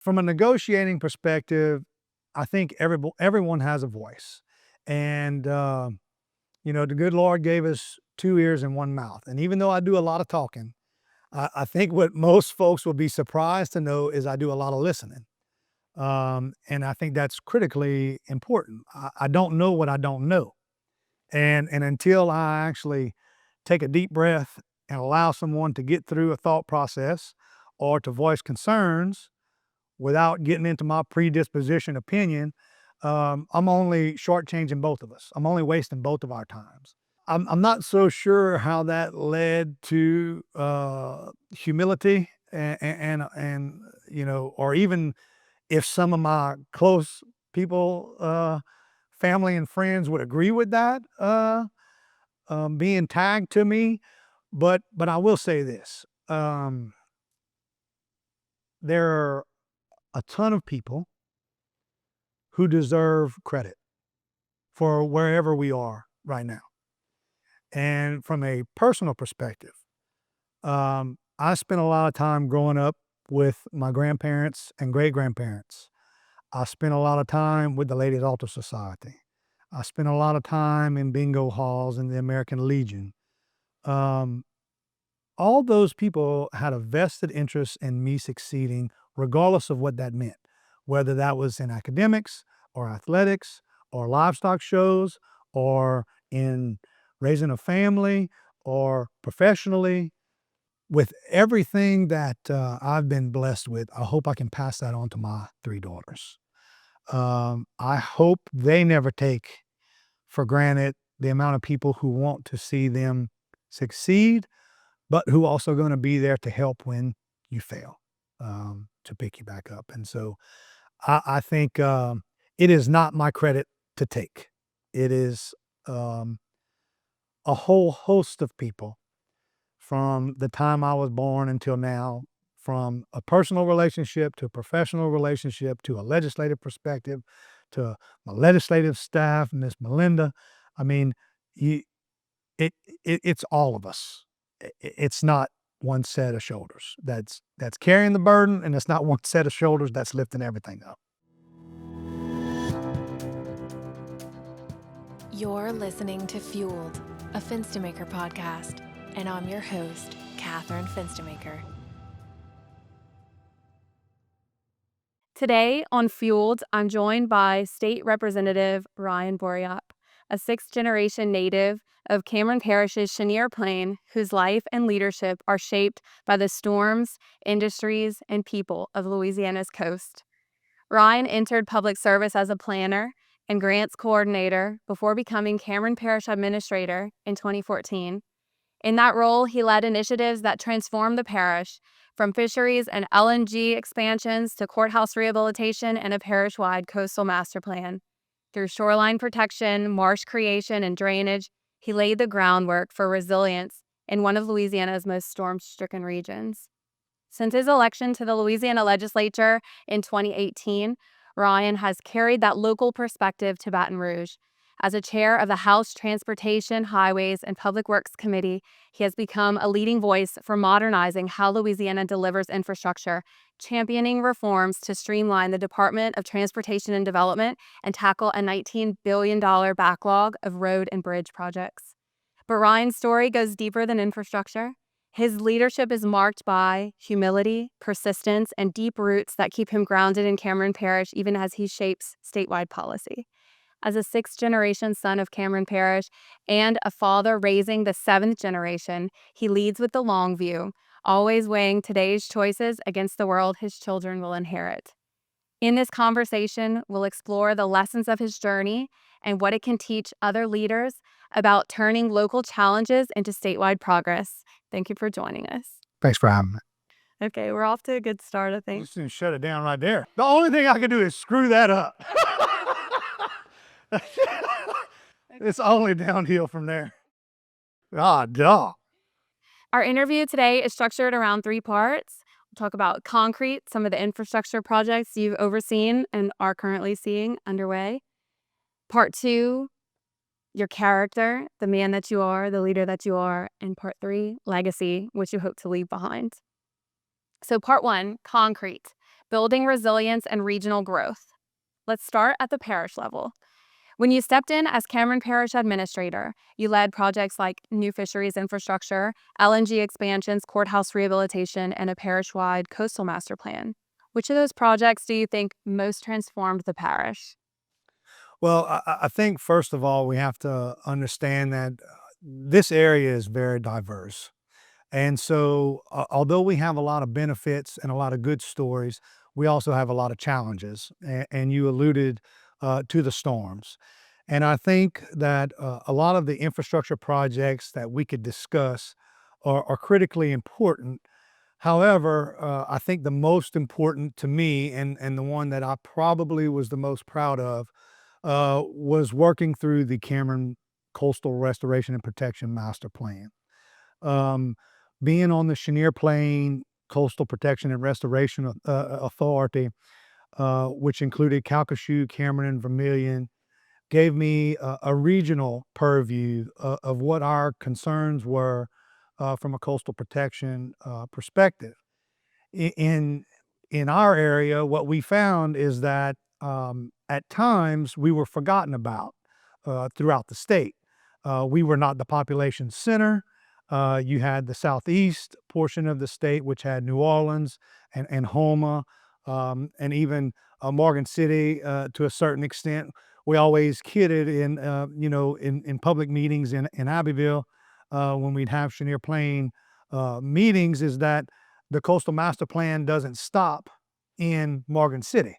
From a negotiating perspective, I think everyone has a voice. And, the good Lord gave us 2 ears and 1 mouth. And even though I do a lot of talking, I think what most folks will be surprised to know is I do a lot of listening. And I think that's critically important. I don't know what I don't know. And until I actually take a deep breath and allow someone to get through a thought process or to voice concerns without getting into my predisposition opinion, I'm only shortchanging both of us. I'm only wasting both of our times. I'm not so sure how that led to humility and or even if some of my close people, family and friends would agree with that being tagged to me. But I will say this: there are a ton of people who deserve credit for wherever we are right now. And from a personal perspective, I spent a lot of time growing up with my grandparents and great grandparents. I spent a lot of time with the Ladies Altar Society. I spent a lot of time in bingo halls in the American Legion. Um, all those people had a vested interest in me succeeding, regardless of what that meant, whether that was in academics or athletics or livestock shows or in raising a family or professionally. With everything that I've been blessed with, I hope I can pass that on to my 3 daughters. I hope they never take for granted the amount of people who want to see them succeed, but who also going to be there to help when you fail, to pick you back up. And so I think it is not my credit to take. It is a whole host of people from the time I was born until now, from a personal relationship to a professional relationship to a legislative perspective to my legislative staff, Miss Melinda. I mean, you, it's all of us. It's not one set of shoulders that's carrying the burden, and it's not one set of shoulders that's lifting everything up. You're listening to Fueled, a Finstamaker podcast, and I'm your host, Catherine Finstamaker. Today on Fueled, I'm joined by State Representative Ryan Bourriaque, a sixth-generation native of Cameron Parish's Cheniere Plain, whose life and leadership are shaped by the storms, industries, and people of Louisiana's coast. Ryan entered public service as a planner and grants coordinator before becoming Cameron Parish Administrator in 2014. In that role, he led initiatives that transformed the parish, from fisheries and LNG expansions to courthouse rehabilitation and a parish-wide coastal master plan. Through shoreline protection, marsh creation, and drainage, he laid the groundwork for resilience in one of Louisiana's most storm-stricken regions. Since his election to the Louisiana legislature in 2018, Ryan has carried that local perspective to Baton Rouge. As a chair of the House Transportation, Highways, and Public Works Committee, he has become a leading voice for modernizing how Louisiana delivers infrastructure, championing reforms to streamline the Department of Transportation and Development and tackle a $19 billion backlog of road and bridge projects. But Ryan's story goes deeper than infrastructure. His leadership is marked by humility, persistence, and deep roots that keep him grounded in Cameron Parish even as he shapes statewide policy. As a sixth-generation son of Cameron Parish and a father raising the seventh generation, he leads with the long view, always weighing today's choices against the world his children will inherit. In this conversation, we'll explore the lessons of his journey and what it can teach other leaders about turning local challenges into statewide progress. Thank you for joining us. Thanks for having me. Okay, we're off to a good start, I think. Just gonna shut it down right there. The only thing I can do is screw that up. It's only downhill from there. Ah, duh. Our interview today is structured around 3 parts. We'll talk about concrete, some of the infrastructure projects you've overseen and are currently seeing underway. Part 2, your character, the man that you are, the leader that you are. And part 3, legacy, which you hope to leave behind. So part 1, concrete. building resilience and regional growth. Let's start at the parish level. When you stepped in as Cameron Parish Administrator, you led projects like new fisheries infrastructure, LNG expansions, courthouse rehabilitation, and a parish-wide coastal master plan. Which of those projects do you think most transformed the parish? Well, I think first of all, we have to understand that this area is very diverse. And so, although we have a lot of benefits and a lot of good stories, we also have a lot of challenges. And you alluded to the storms. And I think that a lot of the infrastructure projects that we could discuss are critically important. However, I think the most important to me, and the one that I probably was the most proud of, was working through the Cameron Coastal Restoration and Protection Master Plan. Um, Being on the Chenier Plain Coastal Protection and Restoration Authority, which included Calcasieu, Cameron, and Vermilion, gave me a regional purview of what our concerns were from a coastal protection perspective. In in our area, what we found is that at times we were forgotten about throughout the state. We were not the population center. You had the southeast portion of the state, which had New Orleans and Houma, and even Morgan City to a certain extent. We always kidded in public meetings in Abbeville when we'd have Chenier Plain meetings is that the coastal master plan doesn't stop in Morgan City.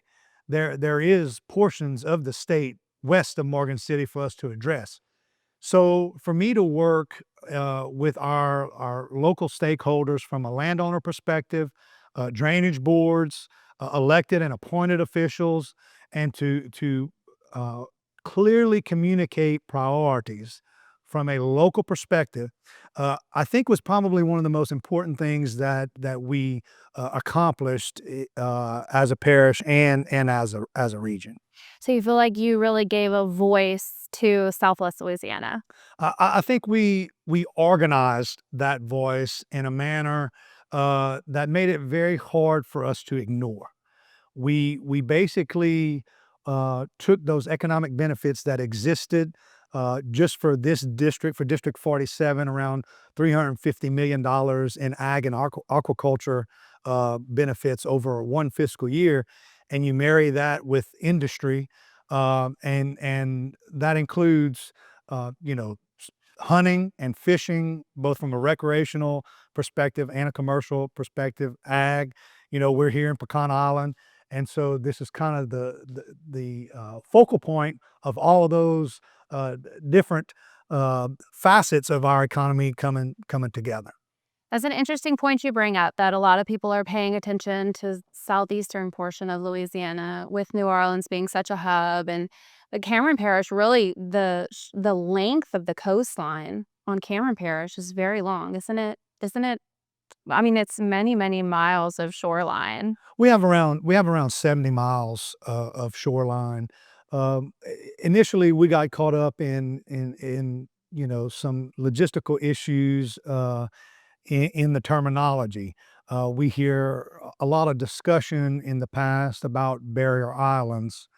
There is portions of the state west of Morgan City for us to address. So for me to work with our local stakeholders from a landowner perspective, drainage boards, elected and appointed officials, and to clearly communicate priorities from a local perspective, I think was probably one of the most important things that we accomplished as a parish and as a region. So you feel like you really gave a voice to Southwest Louisiana. I think we organized that voice in a manner that made it very hard for us to ignore. We basically took those economic benefits that existed just for this district, for District 47, around $350 million in ag and aquaculture benefits over one fiscal year, and you marry that with industry, and that includes, hunting and fishing, both from a recreational perspective and a commercial perspective. Ag, we're here in Pecan Island, and so this is kind of the focal point of all of those different facets of our economy coming together. That's an interesting point you bring up, that a lot of people are paying attention to southeastern portion of Louisiana, with New Orleans being such a hub, and the Cameron Parish, really the length of the coastline on Cameron Parish is very long, isn't it? Isn't it? I mean, it's many, many miles of shoreline. We have around 70 miles of shoreline. Initially, we got caught up in some logistical issues in the terminology. We hear a lot of discussion in the past about barrier islands,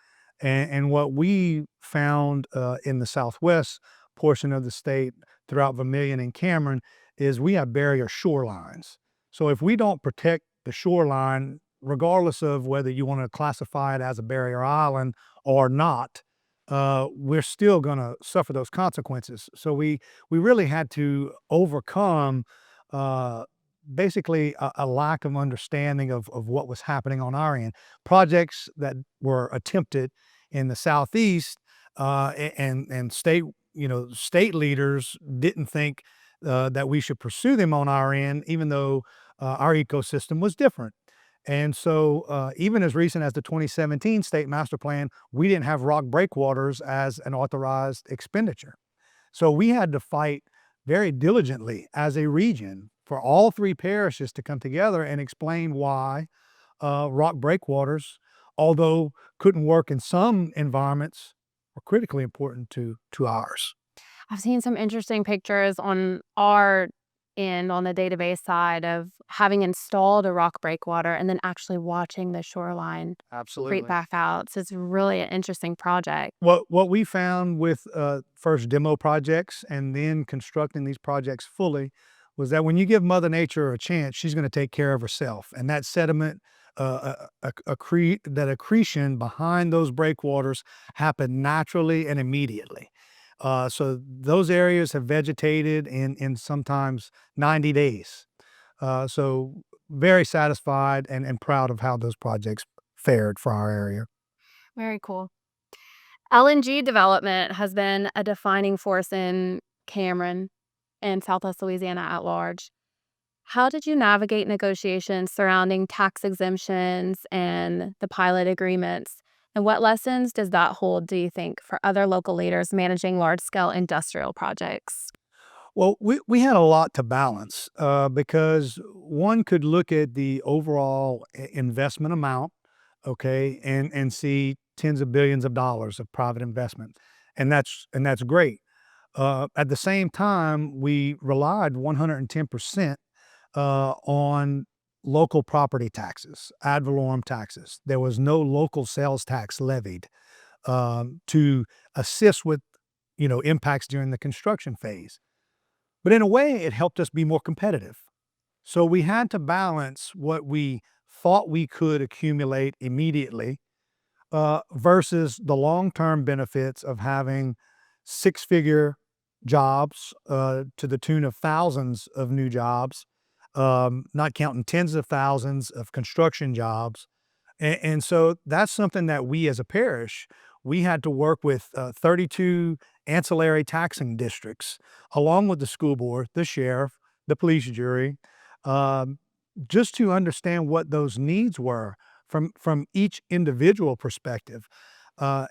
and what we found in the southwest portion of the state throughout Vermilion and Cameron is we have barrier shorelines. So if we don't protect the shoreline, regardless of whether you want to classify it as a barrier island or not, we're still going to suffer those consequences. So we really had to overcome uh, basically a lack of understanding of what was happening on our end. Projects that were attempted in the southeast and state leaders didn't think that we should pursue them on our end, even though our ecosystem was different. And so, even as recent as the 2017 state master plan, we didn't have rock breakwaters as an authorized expenditure. So we had to fight very diligently as a region for all three parishes to come together and explain why rock breakwaters, although couldn't work in some environments, were critically important to ours. I've seen some interesting pictures on our end on the database side of having installed a rock breakwater and then actually watching the shoreline creep back out. So it's really an interesting project. What we found with first demo projects and then constructing these projects fully was that when you give Mother Nature a chance, she's going to take care of herself. And that sediment, that accretion behind those breakwaters happened naturally and immediately. So those areas have vegetated in sometimes 90 days. So very satisfied and proud of how those projects fared for our area. Very cool. LNG development has been a defining force in Cameron and Southwest Louisiana at large. How did you navigate negotiations surrounding tax exemptions and the pilot agreements? And what lessons does that hold, do you think, for other local leaders managing large-scale industrial projects? Well, we had a lot to balance because one could look at the overall investment amount, okay, and see tens of billions of dollars of private investment, and that's great. At the same time, we relied 110% on local property taxes, ad valorem taxes. There was no local sales tax levied to assist with impacts during the construction phase. But in a way, it helped us be more competitive. So we had to balance what we thought we could accumulate immediately versus the long-term benefits of having six-figure jobs to the tune of thousands of new jobs, not counting tens of thousands of construction jobs. And so that's something that we as a parish, we had to work with 32 ancillary taxing districts, along with the school board, the sheriff, the police jury, um, just to understand what those needs were from each individual perspective.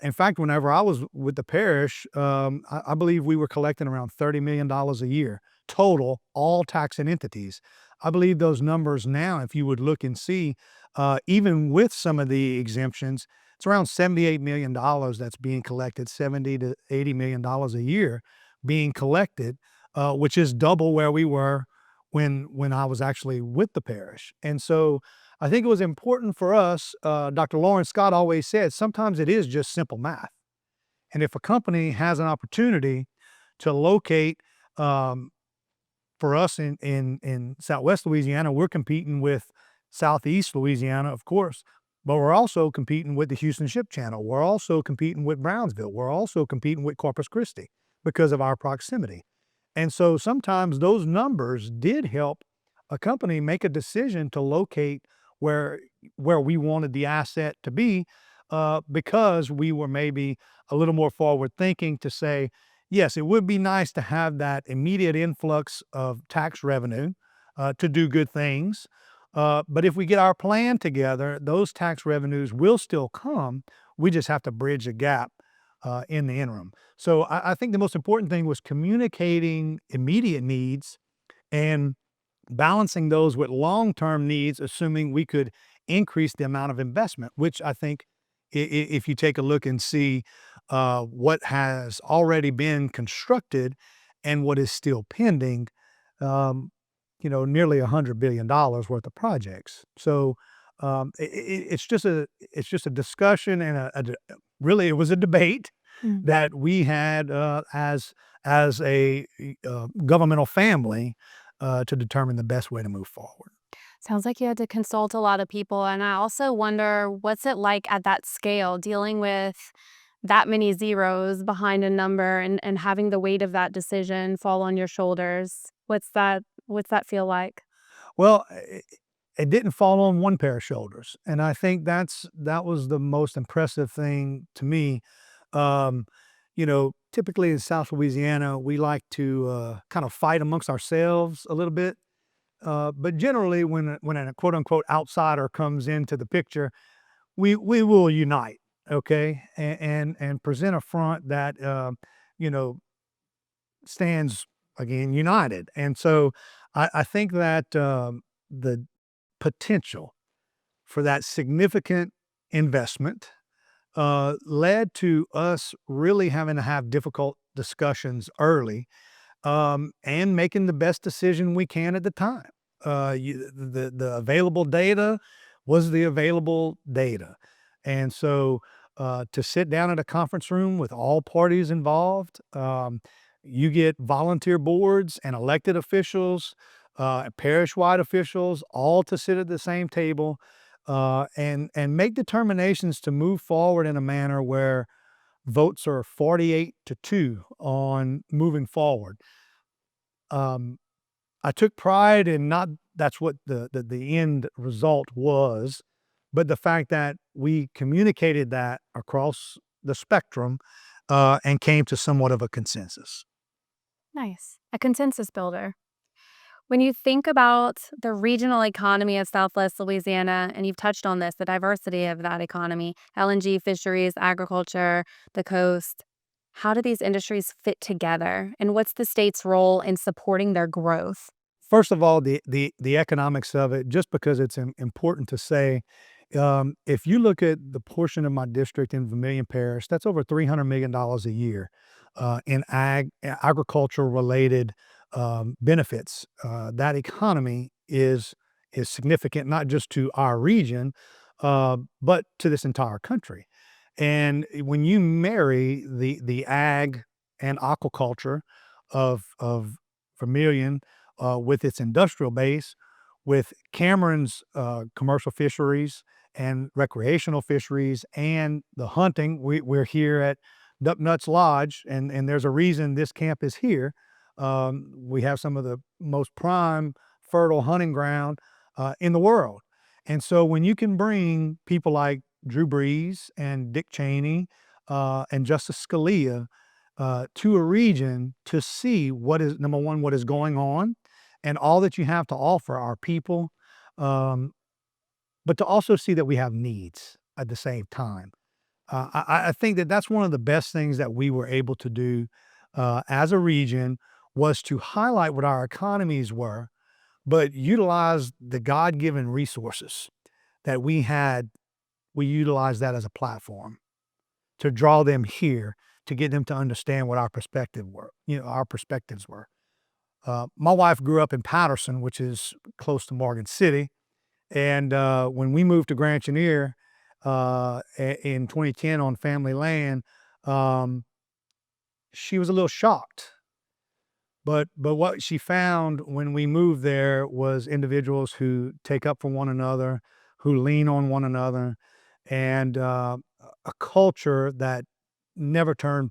In fact, whenever I was with the parish, I believe we were collecting around $30 million a year total, all taxing entities. I believe those numbers now, if you would look and see, even with some of the exemptions, it's around $78 million that's being collected, $70 to $80 million a year being collected, which is double where we were when I was actually with the parish. And so I think it was important for us. Dr. Lawrence Scott always said, sometimes it is just simple math. And if a company has an opportunity to locate, for us in Southwest Louisiana, we're competing with Southeast Louisiana, of course, but we're also competing with the Houston Ship Channel. We're also competing with Brownsville. We're also competing with Corpus Christi because of our proximity. And so sometimes those numbers did help a company make a decision to locate where we wanted the asset to be, because we were maybe a little more forward thinking to say, yes, it would be nice to have that immediate influx of tax revenue to do good things. But if we get our plan together, those tax revenues will still come. We just have to bridge the gap in the interim. So I think the most important thing was communicating immediate needs and balancing those with long-term needs, assuming we could increase the amount of investment, which I think if you take a look and see what has already been constructed and what is still pending, nearly $100 billion worth of projects. So it's just a discussion and really it was a debate that we had as a governmental family to determine the best way to move forward. Sounds like you had to consult a lot of people. And I also wonder, what's it like at that scale, dealing with that many zeros behind a number and having the weight of that decision fall on your shoulders? What's that feel like? Well, it didn't fall on one pair of shoulders, and I think that was the most impressive thing to me. Um, Typically in South Louisiana, we like to kind of fight amongst ourselves a little bit. But generally, when a quote unquote outsider comes into the picture, we will unite, okay, and present a front that you know stands again united. And so I think that the potential for that significant investment led to us really having to have difficult discussions early and making the best decision we can at the time. The available data was the available data. And so to sit down at a conference room with all parties involved, you get volunteer boards and elected officials, parish-wide officials, all to sit at the same table and make determinations to move forward in a manner where votes are 48-2 on moving forward. I took pride in not that's what the end result was, but the fact that we communicated that across the spectrum and came to somewhat of a consensus. Nice. A consensus builder. When you think about the regional economy of Southwest Louisiana, and you've touched on this, the diversity of that economy, LNG, fisheries, agriculture, the coast, how do these industries fit together? And what's the state's role in supporting their growth? First of all, the economics of it, just because it's important to say, if you look at the portion of my district in Vermilion Parish, that's over $300 million a year in agricultural related benefits. That economy is significant, not just to our region, but to this entire country. And when you marry the ag and aquaculture of Vermilion with its industrial base, with Cameron's commercial fisheries and recreational fisheries and the hunting. We're here at Duck Nuts Lodge, and there's a reason this camp is here. We have some of the most prime, fertile hunting ground in the world. And so when you can bring people like Drew Brees and Dick Cheney and Justice Scalia to a region to see what is, number one, what is going on and all that you have to offer our people, but to also see that we have needs at the same time. I think that that's one of the best things that we were able to do as a region was to highlight what our economies were, but utilize the God-given resources that we had. We utilized that as a platform to draw them here, to get them to understand what our our perspectives were. My wife grew up in Patterson, which is close to Morgan City. And when we moved to Grand Chenier in 2010 on family land, she was a little shocked. But what she found when we moved there was individuals who take up for one another, who lean on one another, and a culture that never turned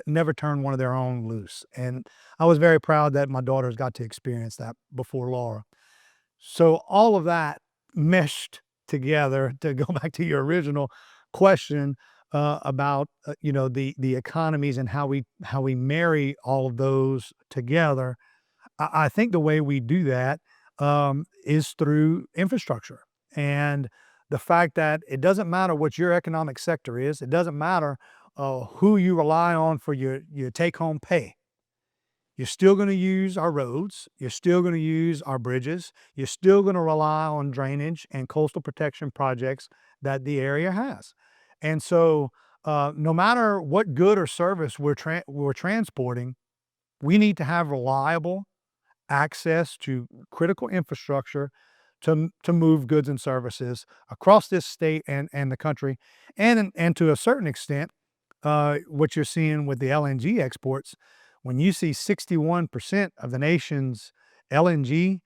never turned one of their own loose. And I was very proud that my daughters got to experience that before Laura. So all of that meshed together to go back to your original question about the economies and how we marry all of those together. I think the way we do that is through infrastructure and the fact that it doesn't matter what your economic sector is. It doesn't matter who you rely on for your take-home pay. You're still going to use our roads. You're still going to use our bridges. You're still going to rely on drainage and coastal protection projects that the area has. And so no matter what good or service we're transporting, we need to have reliable access to critical infrastructure to move goods and services across this state and the country. And to a certain extent, what you're seeing with the LNG exports, when you see 61% of the nation's LNG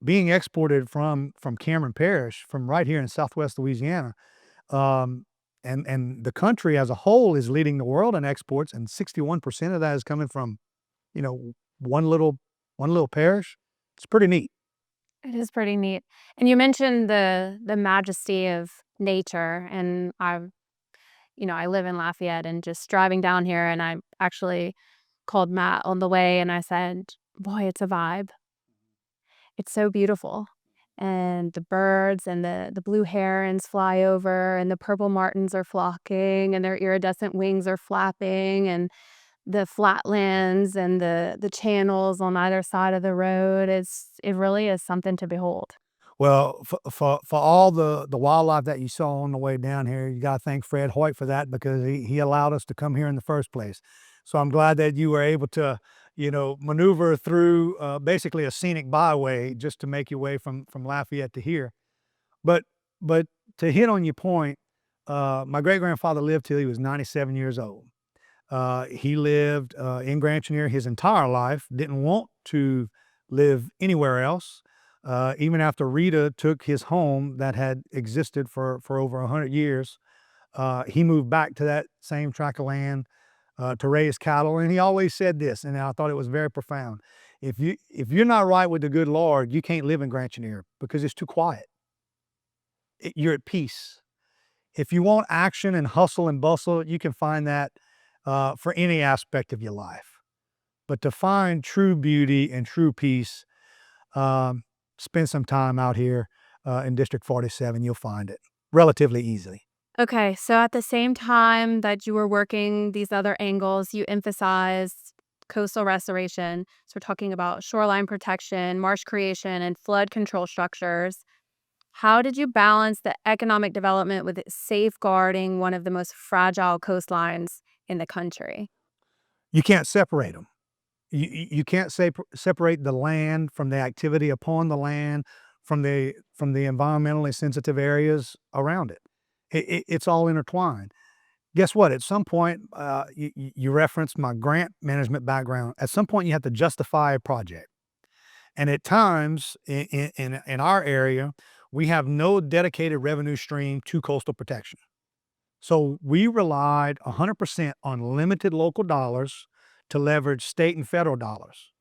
being exported from Cameron Parish, from right here in Southwest Louisiana, and the country as a whole is leading the world in exports, and 61% of that is coming from, one little parish. It's pretty neat. It is pretty neat. And you mentioned the majesty of nature, and I live in Lafayette, and just driving down here, and I actually called Matt on the way, and I said, "Boy, it's a vibe. It's so beautiful." And the birds and the blue herons fly over, and the purple martins are flocking, and their iridescent wings are flapping, and the flatlands and the channels on either side of the road, it really is something to behold. Well, for all the wildlife that you saw on the way down here, you got to thank Fred Hoyt for that because he allowed us to come here in the first place. So I'm glad that you were able to, maneuver through basically a scenic byway just to make your way from Lafayette to here. But but to hit on your point, my great grandfather lived till he was 97 years old. He lived in Grand Chenier his entire life. Didn't want to live anywhere else. Even after Rita took his home that had existed for over 100 years, he moved back to that same tract of land to raise cattle. And he always said this, and I thought it was very profound. If you're not right with the good Lord, you can't live in Grand Chenier because it's too quiet. You're at peace. If you want action and hustle and bustle, you can find that for any aspect of your life. But to find true beauty and true peace, spend some time out here in District 47. You'll find it relatively easily. Okay, so at the same time that you were working these other angles, you emphasized coastal restoration. So we're talking about shoreline protection, marsh creation, and flood control structures. How did you balance the economic development with safeguarding one of the most fragile coastlines in the country? You can't separate them. You can't separate the land from the activity upon the land, from the environmentally sensitive areas around it. It's all intertwined. Guess what? At some point, you referenced my grant management background. At some point, you have to justify a project. And at times in our area, we have no dedicated revenue stream to coastal protection. So we relied 100% on limited local dollars to leverage state and federal dollars.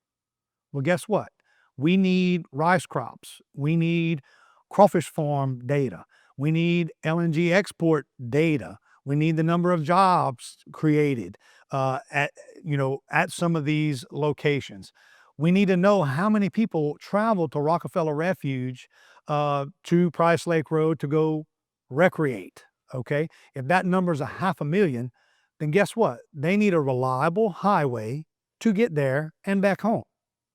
Well, guess what? We need rice crops. We need crawfish farm data. We need LNG export data. We need the number of jobs created at some of these locations. We need to know how many people travel to Rockefeller Refuge to Price Lake Road to go recreate. Okay, if that number is 500,000, then guess what? They need a reliable highway to get there and back home.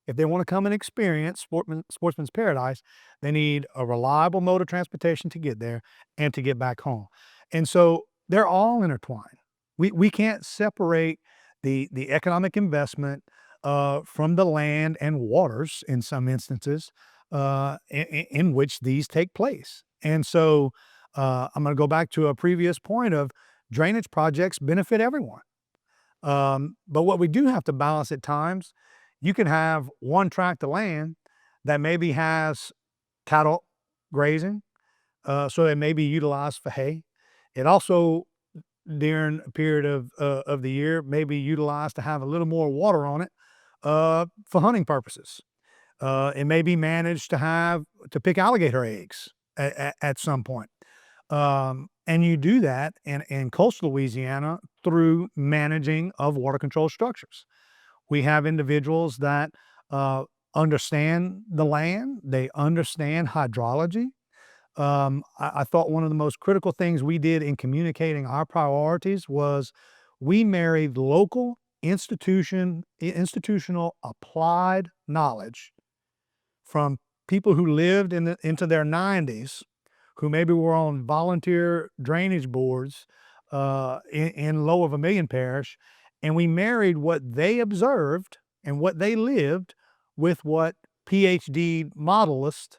If they want to come and experience Sportsman's Paradise, they need a reliable mode of transportation to get there and to get back home. And so they're all intertwined. We can't separate the economic investment from the land and waters in some instances in which these take place. And so I'm going to go back to a previous point of drainage projects benefit everyone. But what we do have to balance at times, you can have one tract of land that maybe has cattle grazing, so it may be utilized for hay. It also, during a period of the year, may be utilized to have a little more water on it for hunting purposes. It may be managed to pick alligator eggs at some point. And you do that in coastal Louisiana through managing of water control structures. We have individuals that understand the land, they understand hydrology. I thought one of the most critical things we did in communicating our priorities was we married local institutional applied knowledge from people who lived into their 90s, who maybe were on volunteer drainage boards in Low of Vermilion Parish, and we married what they observed and what they lived with what PhD modelists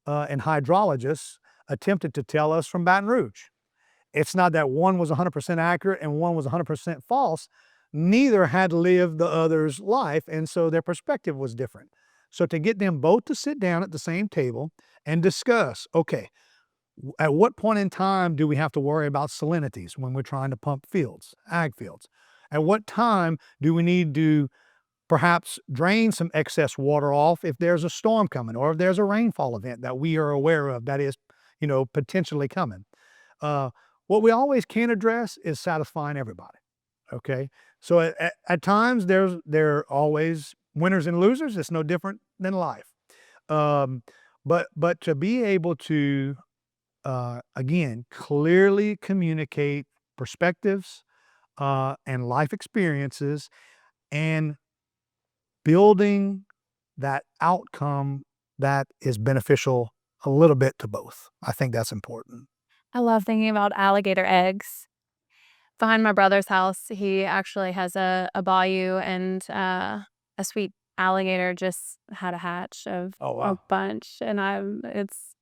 and hydrologists attempted to tell us from Baton Rouge. It's not that one was 100% accurate and one was 100% false. Neither had lived the other's life, and so their perspective was different. So to get them both to sit down at the same table and discuss, okay, at what point in time do we have to worry about salinities when we're trying to pump fields, ag fields? At what time do we need to perhaps drain some excess water off if there's a storm coming or if there's a rainfall event that we are aware of that is, potentially coming? What we always can address is satisfying everybody. Okay, so at times there are always winners and losers. It's no different than life. But to be able to again clearly communicate perspectives and life experiences and building that outcome that is beneficial a little bit to both. I think that's important. I love thinking about alligator eggs. Behind my brother's house, he actually has a bayou and a a sweet alligator just had a hatch of Oh, a wow. bunch, and it's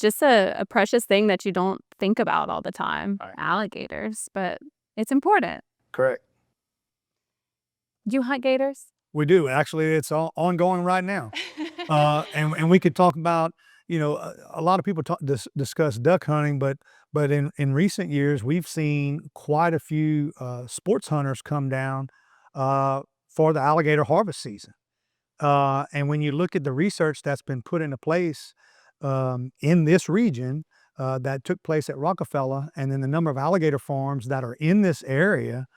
just a precious thing that you don't think about all the time, Right. alligators, but it's important. Correct. Do you hunt gators? We do. Actually, it's ongoing right now. And we could talk about, a lot of people discuss duck hunting, but in recent years, we've seen quite a few sports hunters come down for the alligator harvest season. And when you look at the research that's been put into place in this region that took place at Rockefeller, and then the number of alligator farms that are in this area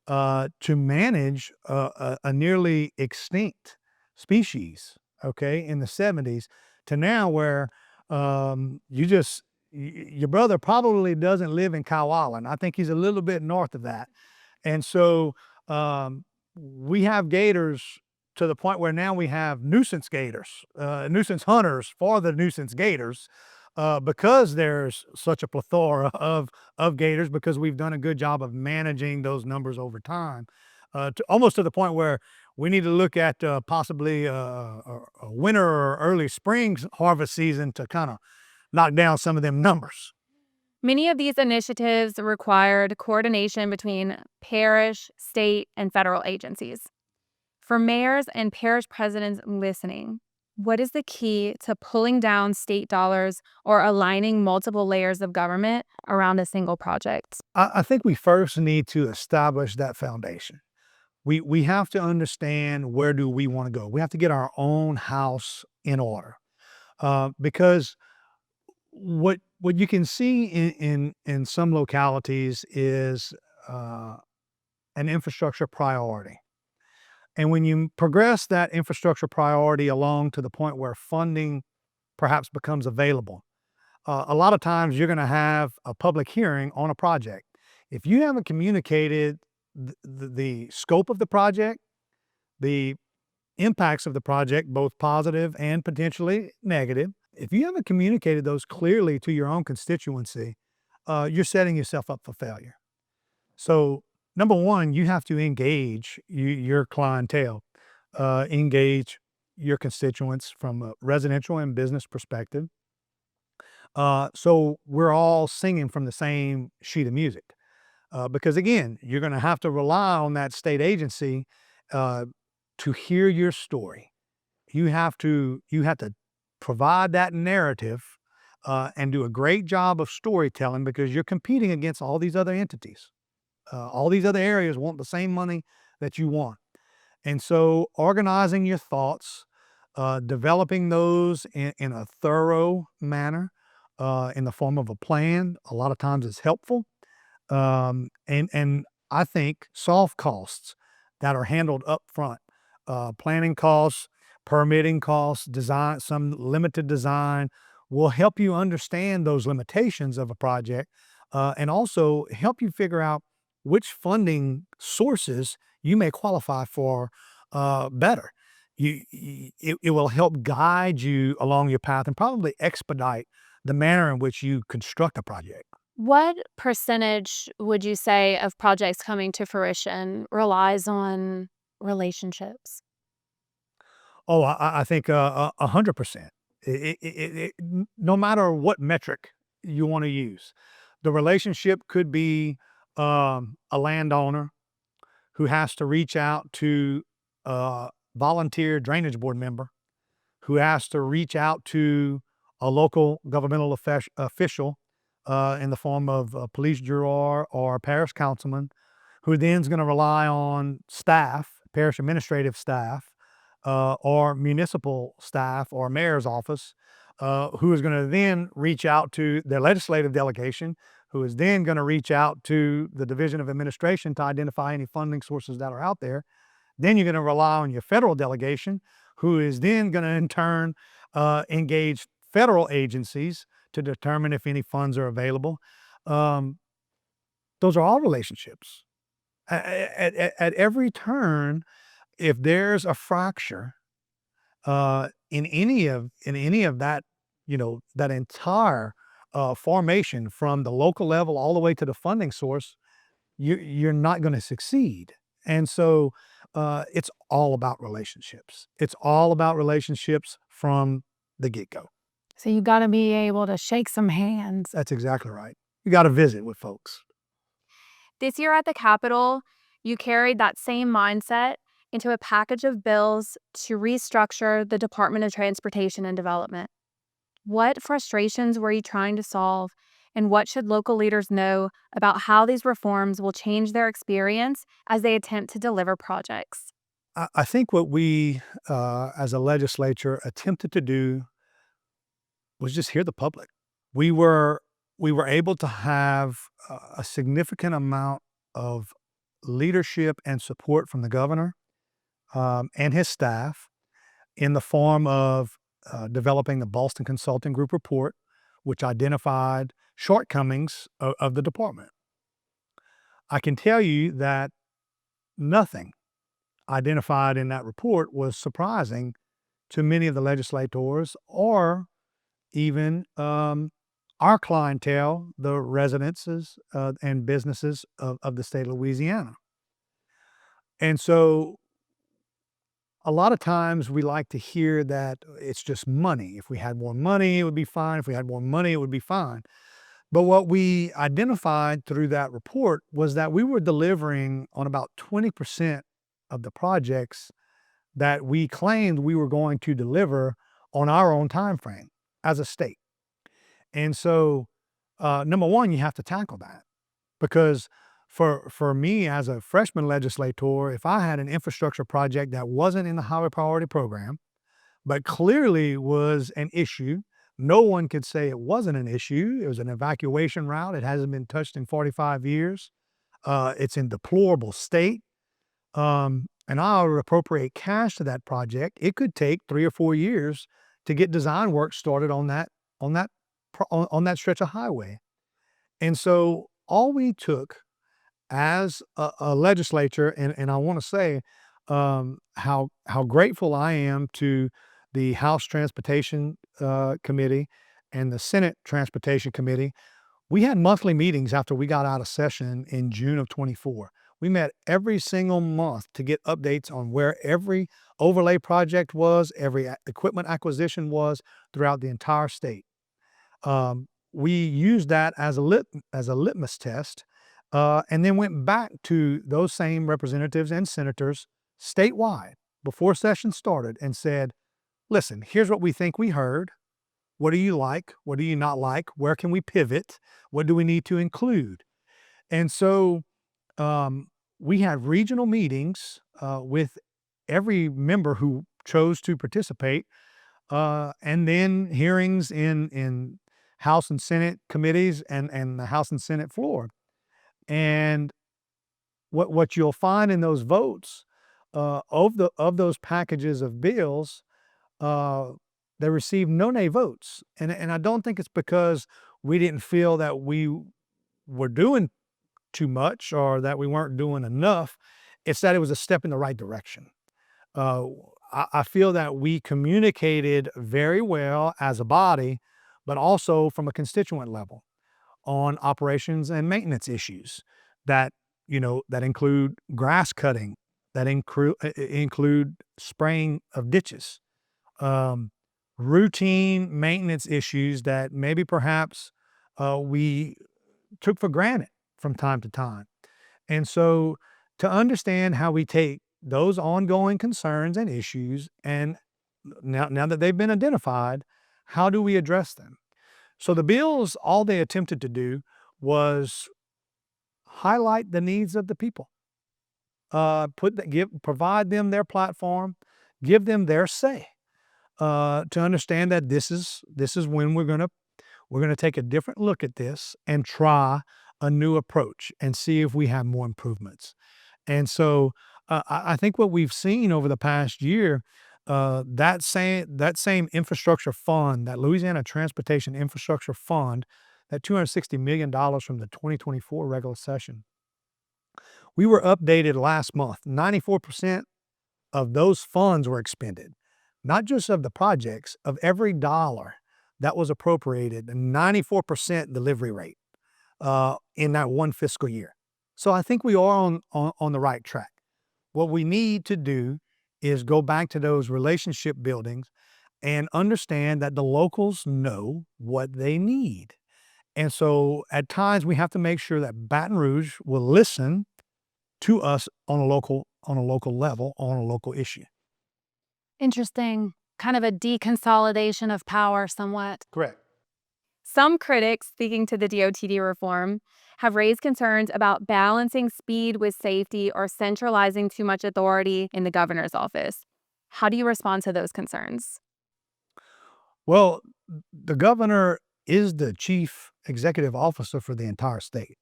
to manage a nearly extinct species, okay, in the 70s, to now where your brother probably doesn't live in Cow Island. I think he's a little bit north of that. And so we have gators to the point where now we have nuisance gators, nuisance hunters for the nuisance gators, because there's such a plethora of gators, because we've done a good job of managing those numbers over time, almost to the point where we need to look at possibly a winter or early spring harvest season to kind of knock down some of them numbers. Many of these initiatives required coordination between parish, state, and federal agencies. For mayors and parish presidents listening, what is the key to pulling down state dollars or aligning multiple layers of government around a single project? I think we first need to establish that foundation. We have to understand, where do we want to go. We have to get our own house in order, because what you can see in some localities is an infrastructure priority. And when you progress that infrastructure priority along to the point where funding perhaps becomes available, a lot of times you're going to have a public hearing on a project. If you haven't communicated the scope of the project, the impacts of the project, both positive and potentially negative, if you haven't communicated those clearly to your own constituency, you're setting yourself up for failure. So, number one, you have to engage your clientele, engage your constituents from a residential and business perspective. So we're all singing from the same sheet of music. Because again, you're going to have to rely on that state agency to hear your story. You have to provide that narrative and do a great job of storytelling, because you're competing against all these other entities. All these other areas want the same money that you want. And so organizing your thoughts, developing those in a thorough manner, in the form of a plan, a lot of times is helpful. And I think soft costs that are handled up front, planning costs, permitting costs, design, some limited design, will help you understand those limitations of a project, and also help you figure out which funding sources you may qualify for better. It will help guide you along your path and probably expedite the manner in which you construct a project. What percentage would you say of projects coming to fruition relies on relationships? Oh, I think 100%. No matter what metric you want to use, the relationship could be a landowner who has to reach out to a volunteer drainage board member, who has to reach out to a local governmental official in the form of a police juror or a parish councilman, who then is going to rely on staff, parish administrative staff, or municipal staff or mayor's office, who is going to then reach out to their legislative delegation, who is then going to reach out to the Division of Administration to identify any funding sources that are out there. Then you're going to rely on your federal delegation, who is then going to in turn engage federal agencies to determine if any funds are available. Those are all relationships. At every turn, if there's a fracture in any of that, that entire formation from the local level all the way to the funding source, you're not going to succeed. And so it's all about relationships. It's all about relationships from the get-go. So you got to be able to shake some hands. That's exactly right. You got to visit with folks. This year at the Capitol, you carried that same mindset into a package of bills to restructure the Department of Transportation and Development. What frustrations were you trying to solve, and what should local leaders know about how these reforms will change their experience as they attempt to deliver projects? I think what we, as a legislature, attempted to do was just hear the public. We were able to have a significant amount of leadership and support from the governor and his staff in the form of developing the Boston Consulting Group report, which identified shortcomings of the department. I can tell you that nothing identified in that report was surprising to many of the legislators or even our clientele, the residences and businesses of the state of Louisiana. And so a lot of times we like to hear that it's just money. If we had more money, it would be fine. If we had more money, it would be fine. But what we identified through that report was that we were delivering on about 20% of the projects that we claimed we were going to deliver on our own time frame as a state. And so, number one, you have to tackle that, because for me as a freshman legislator, if I had an infrastructure project that wasn't in the highway priority program, but clearly was an issue, no one could say it wasn't an issue. It was an evacuation route. It hasn't been touched in 45 years. It's in deplorable state. And I would appropriate cash to that project. It could take 3 or 4 years to get design work started on that stretch of highway. And so all we took as a legislature, and I want to say how grateful I am to the House Transportation Committee and the Senate Transportation Committee. We had monthly meetings after we got out of session in June of 24. We met every single month to get updates on where every overlay project was, every equipment acquisition was throughout the entire state. We used that as a litmus test, and then went back to those same representatives and senators statewide before session started and said, listen, here's what we think we heard. What do you like? What do you not like? Where can we pivot? What do we need to include? And so we had regional meetings with every member who chose to participate, and then hearings in House and Senate committees and the House and Senate floor. And what you'll find in those votes of those packages of bills, they received no nay votes. And I don't think it's because we didn't feel that we were doing too much or that we weren't doing enough. It's that it was a step in the right direction. I feel that we communicated very well as a body, but also from a constituent level on operations and maintenance issues that include grass cutting, that include spraying of ditches, routine maintenance issues that maybe perhaps we took for granted from time to time. And so to understand how we take those ongoing concerns and issues, and now that they've been identified, how do we address them? So the bills, all they attempted to do was highlight the needs of the people, provide them their platform, give them their say, to understand that this is when we're gonna take a different look at this and try a new approach and see if we have more improvements. And so I think what we've seen over the past year, that same infrastructure fund, that Louisiana Transportation Infrastructure Fund, that $260 million from the 2024 regular session, we were updated last month. 94% of those funds were expended, not just of the projects, of every dollar that was appropriated, a 94% delivery rate in that one fiscal year. So I think we are on the right track. What we need to do is go back to those relationship buildings and understand that the locals know what they need. And so at times we have to make sure that Baton Rouge will listen to us on a local level, on a local issue. Interesting. Kind of a deconsolidation of power, somewhat. Correct. Some critics speaking to the DOTD reform have raised concerns about balancing speed with safety or centralizing too much authority in the governor's office. How do you respond to those concerns? Well, the governor is the chief executive officer for the entire state.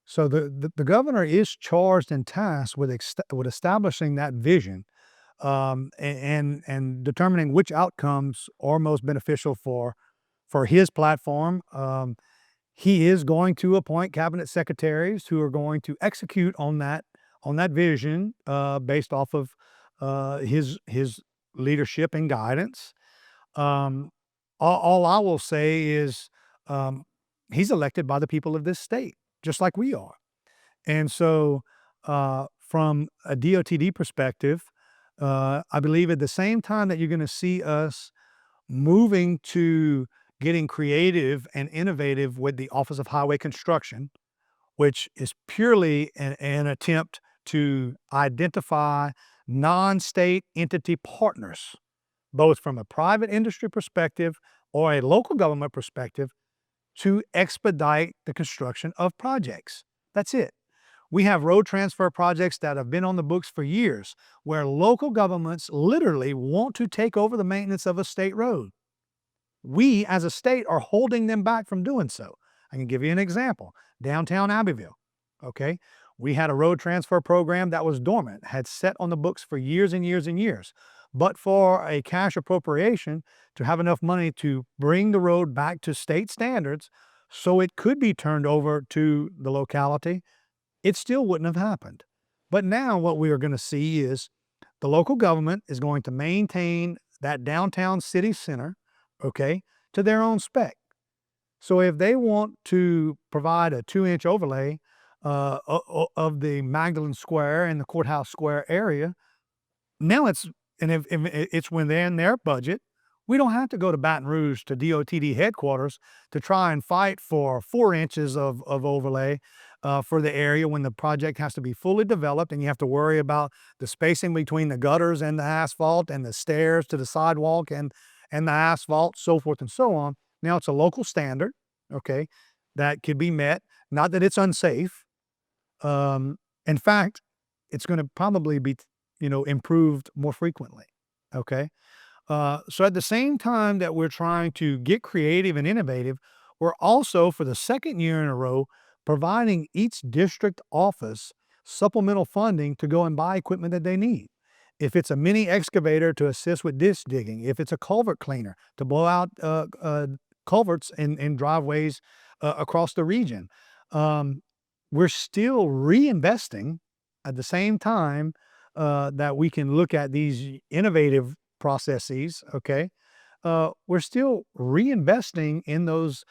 So the governor is charged and tasked with with establishing that vision, and determining which outcomes are most beneficial for his platform. He is going to appoint cabinet secretaries who are going to execute on that vision, based off of his leadership and guidance. Um, all I will say is, he's elected by the people of this state, just like we are. And so, from a DOTD perspective, I believe at the same time that you're going to see us moving to getting creative and innovative with the Office of Highway Construction, which is purely an attempt to identify non-state entity partners, both from a private industry perspective or a local government perspective, to expedite the construction of projects. That's it. We have road transfer projects that have been on the books for years where local governments literally want to take over the maintenance of a state road. We, as a state, are holding them back from doing so. I can give you an example. Downtown Abbeville, okay? We had a road transfer program that was dormant, had sat on the books for years and years and years. But for a cash appropriation to have enough money to bring the road back to state standards so it could be turned over to the locality, it still wouldn't have happened. But now what we are going to see is the local government is going to maintain that downtown city center, okay, to their own spec. So if they want to provide a 2-inch overlay of the Magdalene Square and the Courthouse Square area, now if it's within their budget, we don't have to go to Baton Rouge to DOTD headquarters to try and fight for 4 inches of overlay for the area when the project has to be fully developed and you have to worry about the spacing between the gutters and the asphalt and the stairs to the sidewalk and the asphalt, so forth and so on. Now it's a local standard, okay, that could be met. Not that it's unsafe. In fact, it's going to probably be, improved more frequently, okay? So at the same time that we're trying to get creative and innovative, we're also, for the second year in a row, providing each district office supplemental funding to go and buy equipment that they need. If it's a mini excavator to assist with ditch digging, if it's a culvert cleaner to blow out culverts in driveways across the region, we're still reinvesting at the same time that we can look at these innovative processes, okay? We're still reinvesting in those,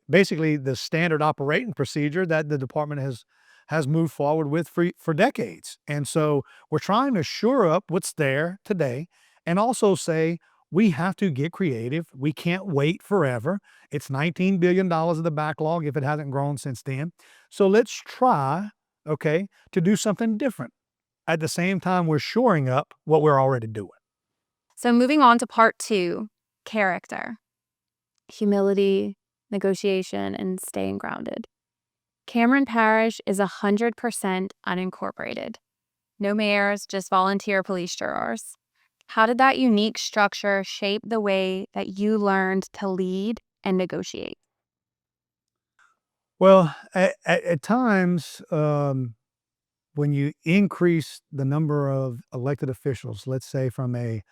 basically the standard operating procedure that the department has moved forward with for decades. And so we're trying to shore up what's there today and also say we have to get creative. We can't wait forever. It's $19 billion of the backlog if it hasn't grown since then. So let's try, okay, to do something different. At the same time, we're shoring up what we're already doing. So moving on to part 2, character, humility, negotiation, and staying grounded. Cameron Parish is 100% unincorporated. No mayors, just volunteer police jurors. How did that unique structure shape the way that you learned to lead and negotiate? Well, at times, when you increase the number of elected officials, let's say from a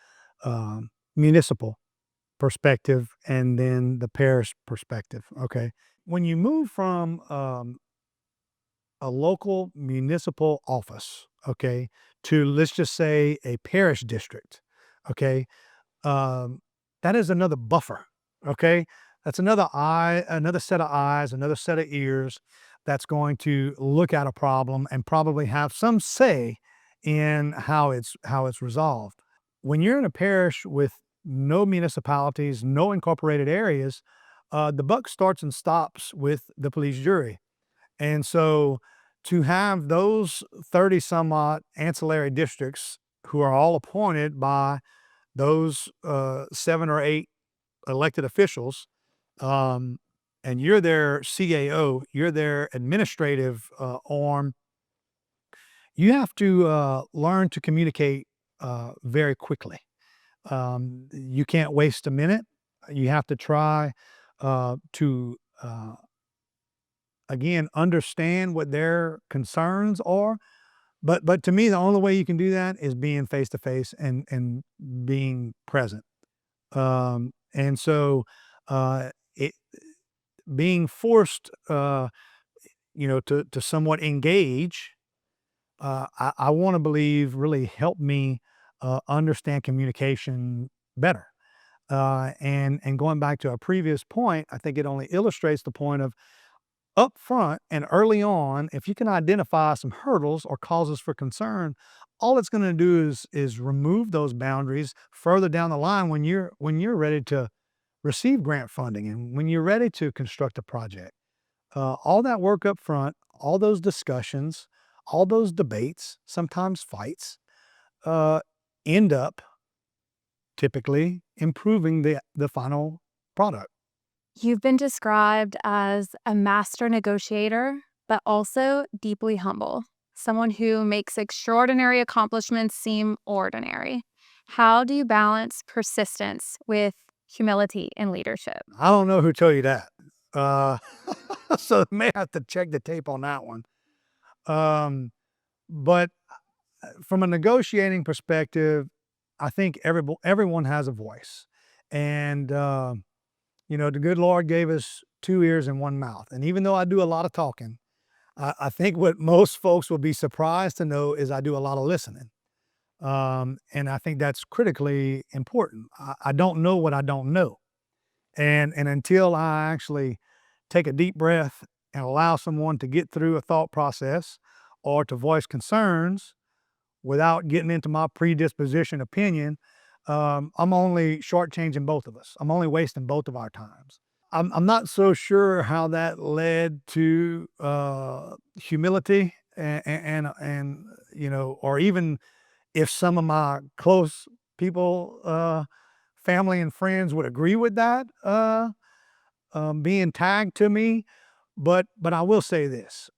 municipal perspective and then the parish perspective, okay? When you move from a local municipal office, okay, to let's just say a parish district, okay, that is another buffer, okay? That's another set of eyes, another set of ears. that's going to look at a problem and probably have some say in how it's resolved. When you're in a parish with no municipalities, no incorporated areas, the buck starts and stops with the police jury. And so to have those 30 some odd ancillary districts who are all appointed by those 7 or 8 elected officials, and you're their CAO, you're their administrative arm, you have to learn to communicate very quickly. You can't waste a minute. You have to try to again understand what their concerns are. But to me, the only way you can do that is being face to face and being present. And so it being forced, to somewhat engage, I want to believe really helped me understand communication better. And going back to a previous point, I think it only illustrates the point of up front and early on, if you can identify some hurdles or causes for concern, all it's going to do is remove those boundaries further down the line when you're ready to receive grant funding and when you're ready to construct a project. All that work up front, all those discussions, all those debates, sometimes fights, end up typically improving the final product. You've been described as a master negotiator, but also deeply humble, someone who makes extraordinary accomplishments seem ordinary. How do you balance persistence with humility in leadership? I don't know who told you that. So may have to check the tape on that one. But from a negotiating perspective, I think everyone has a voice. And, the good Lord gave us 2 ears and 1 mouth. And even though I do a lot of talking, I think what most folks will be surprised to know is I do a lot of listening. And I think that's critically important. I don't know what I don't know. And until I actually take a deep breath and allow someone to get through a thought process or to voice concerns without getting into my predisposition opinion, I'm only shortchanging both of us. I'm only wasting both of our times. I'm not so sure how that led to humility and or even if some of my close people, family and friends would agree with that being tagged to me. But I will say this: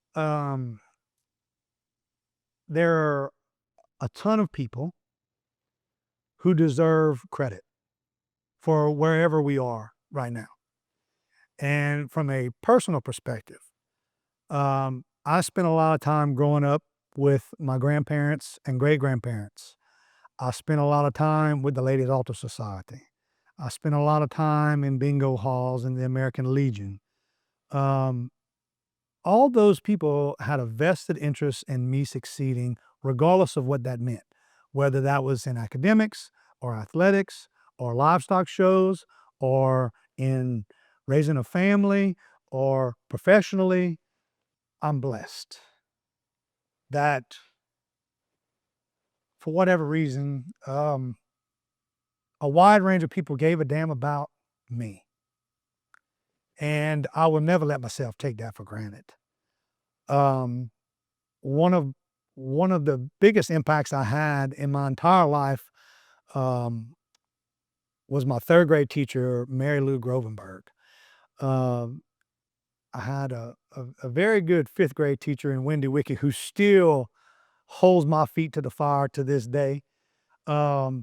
there are a ton of people who deserve credit for wherever we are right now. And from a personal perspective, I spent a lot of time growing up with my grandparents and great grandparents. I spent a lot of time with the Ladies Altar Society. I spent a lot of time in bingo halls in the American Legion. All those people had a vested interest in me succeeding, regardless of what that meant, whether that was in academics or athletics or livestock shows or in raising a family or professionally. I'm blessed that for whatever reason, a wide range of people gave a damn about me. And I will never let myself take that for granted. One of the biggest impacts I had in my entire life was my 3rd grade teacher, Mary Lou Grovenberg. I had a very good 5th grade teacher in Wendy Wiki who still holds my feet to the fire to this day. But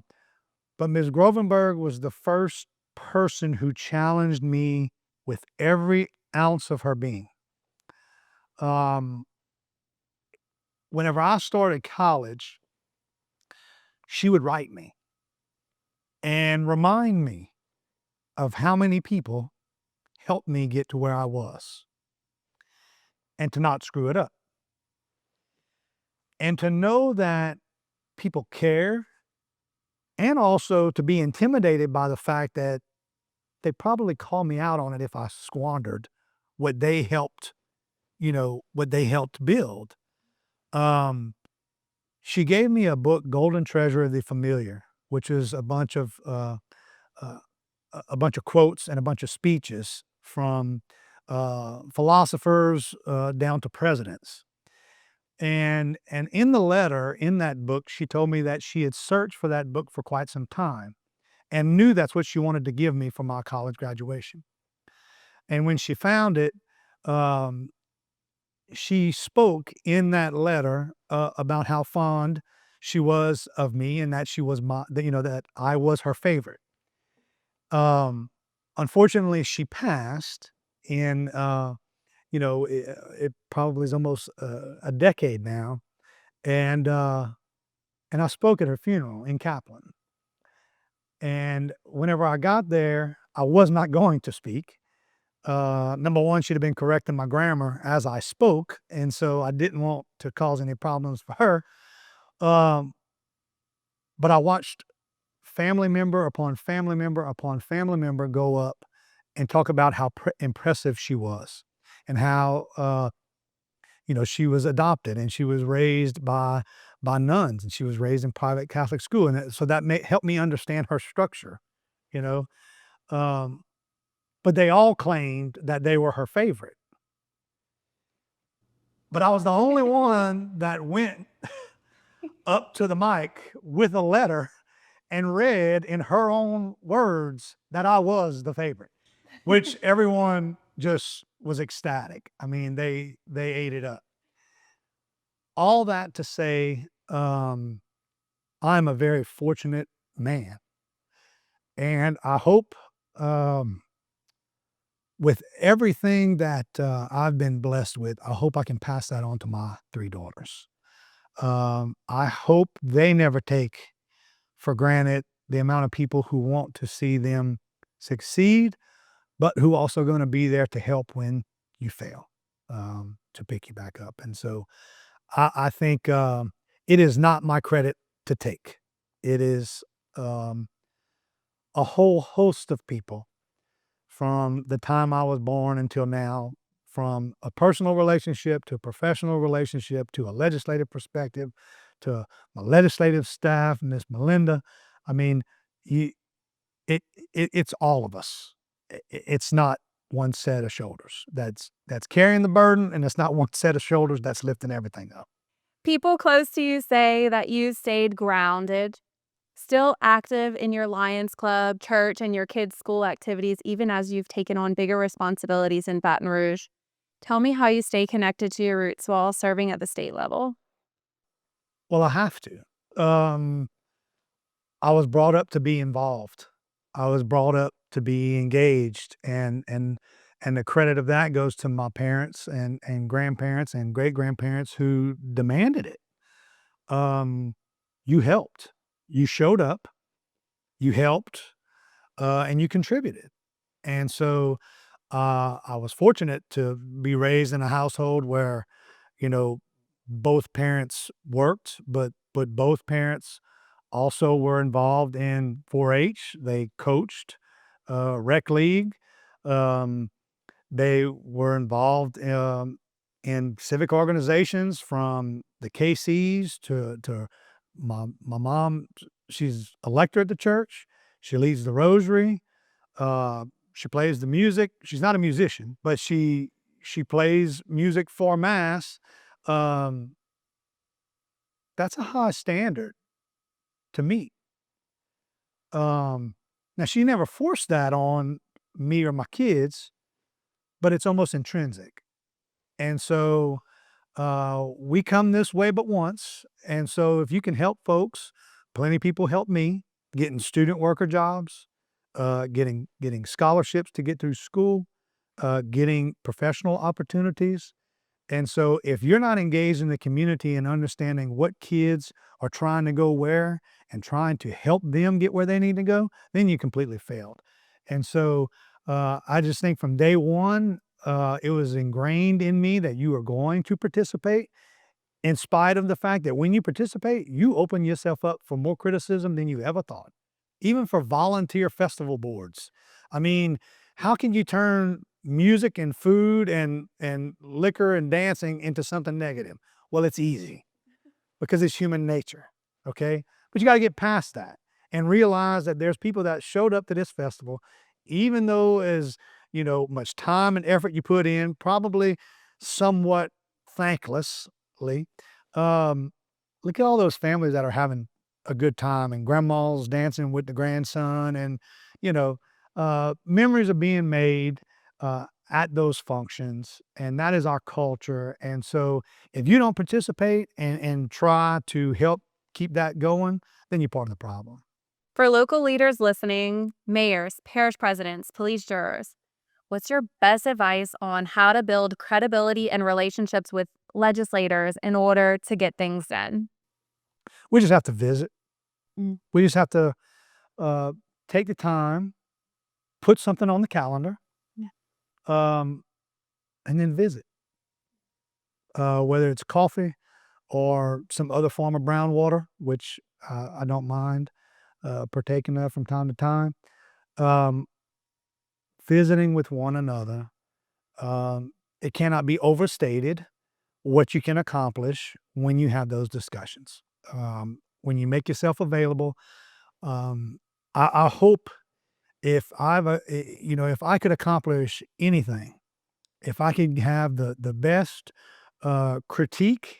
Ms. Grovenberg was the first person who challenged me with every ounce of her being. Whenever I started college, she would write me and remind me of how many people helped me get to where I was and to not screw it up. And to know that people care and also to be intimidated by the fact that they probably call me out on it if I squandered what they helped what they helped build. She gave me a book, Golden Treasure of the Familiar, which is uh, a bunch of quotes and a bunch of speeches from philosophers down to presidents. And in the letter, in that book, she told me that she had searched for that book for quite some time and knew that's what she wanted to give me for my college graduation. And when she found it, um, she spoke in that letter about how fond she was of me and that she was that I was her favorite. Um, Unfortunately, she passed in, it probably is almost a decade now. And, uh, and I spoke at her funeral in Kaplan. And whenever I got there, I was not going to speak. Number one, she'd have been correcting my grammar as I spoke. And so I didn't want to cause any problems for her. Um, but I watched family member upon family member upon family member go up and talk about how impressive she was and how, she was adopted and she was raised by nuns and she was raised in private Catholic school. And so that helped me understand her structure, you know. Um, but they all claimed that they were her favorite. But I was the only one that went up to the mic with a letter and read in her own words that I was the favorite, which everyone just was ecstatic. I mean, they ate it up. All that to say, I'm a very fortunate man. And I hope, with everything that I've been blessed with, I hope I can pass that on to my 3 daughters. I hope they never take for granted the amount of people who want to see them succeed, but who also going to be there to help when you fail, to pick you back up. And so I think it is not my credit to take. It is a whole host of people from the time I was born until now, from a personal relationship to a professional relationship to a legislative perspective to my legislative staff, Miss Melinda. I mean, you, it's all of us. It's not one set of shoulders that's carrying the burden, and it's not one set of shoulders that's lifting everything up. People close to you say that you stayed grounded, still active in your Lions Club, church, and your kids' school activities, even as you've taken on bigger responsibilities in Baton Rouge. Tell me how you stay connected to your roots while serving at the state level. Well, I have to. I was brought up to be involved. I was brought up to be engaged, and the credit of that goes to my parents and grandparents and great grandparents who demanded it. Um, you helped, you showed up, you helped, and you contributed. And so I was fortunate to be raised in a household where, you know, both parents worked, but both parents also were involved in 4-H. They coached rec league. Um, they were involved in civic organizations, from the KCs to my mom. She's a lector at the church. She leads the rosary. Uh, she plays the music. She's not a musician, but she plays music for mass. Um, that's a high standard to meet. Now she never forced that on me or my kids, but it's almost intrinsic. And so we come this way but once. And so if you can help folks, plenty of people help me getting student worker jobs, getting scholarships to get through school, getting professional opportunities. And so if you're not engaged in the community and understanding what kids are trying to go where and trying to help them get where they need to go, then you completely failed. And so I just think from day one, it was ingrained in me that you are going to participate, in spite of the fact that when you participate, you open yourself up for more criticism than you ever thought, even for volunteer festival boards. I mean, how can you turn music and food and liquor and dancing into something negative? Well, it's easy because it's human nature, okay? But you got to get past that and realize that there's people that showed up to this festival, even though as, much time and effort you put in, probably somewhat thanklessly. Look at all those families that are having a good time and grandma's dancing with the grandson and, memories are being made at those functions, and that is our culture. And so if you don't participate and try to help keep that going, then you're part of the problem. For local leaders listening, mayors, parish presidents, police jurors, what's your best advice on how to build credibility and relationships with legislators in order to get things done? We just have to visit. Mm. We just have to take the time, put something on the calendar, Yeah. and then visit. Whether it's coffee or some other form of brown water, which I don't mind partaking of from time to time. Visiting with one another. It cannot be overstated what you can accomplish when you have those discussions. When you make yourself available, I hope if if I could accomplish anything, if I could have the best critique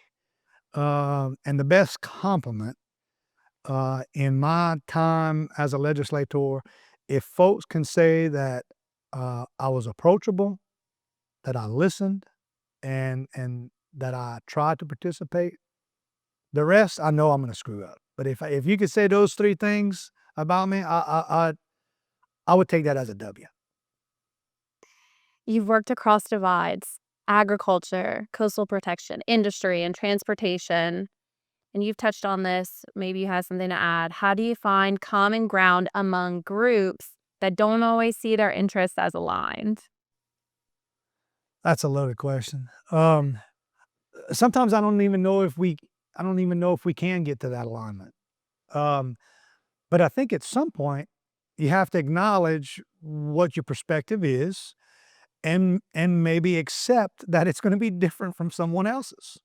and the best compliment in my time as a legislator, if folks can say that I was approachable, that I listened, and that I tried to participate, the rest I know I'm going to screw up. But if you could say those three things about me, I would take that as a W. You've worked across divides: agriculture, coastal protection, industry, and transportation. And you've touched on this. Maybe you have something to add. How do you find common ground among groups that don't always see their interests as aligned? That's a loaded question. Sometimes I don't even know if we can get to that alignment. But I think at some point you have to acknowledge what your perspective is and maybe accept that it's going to be different from someone else's.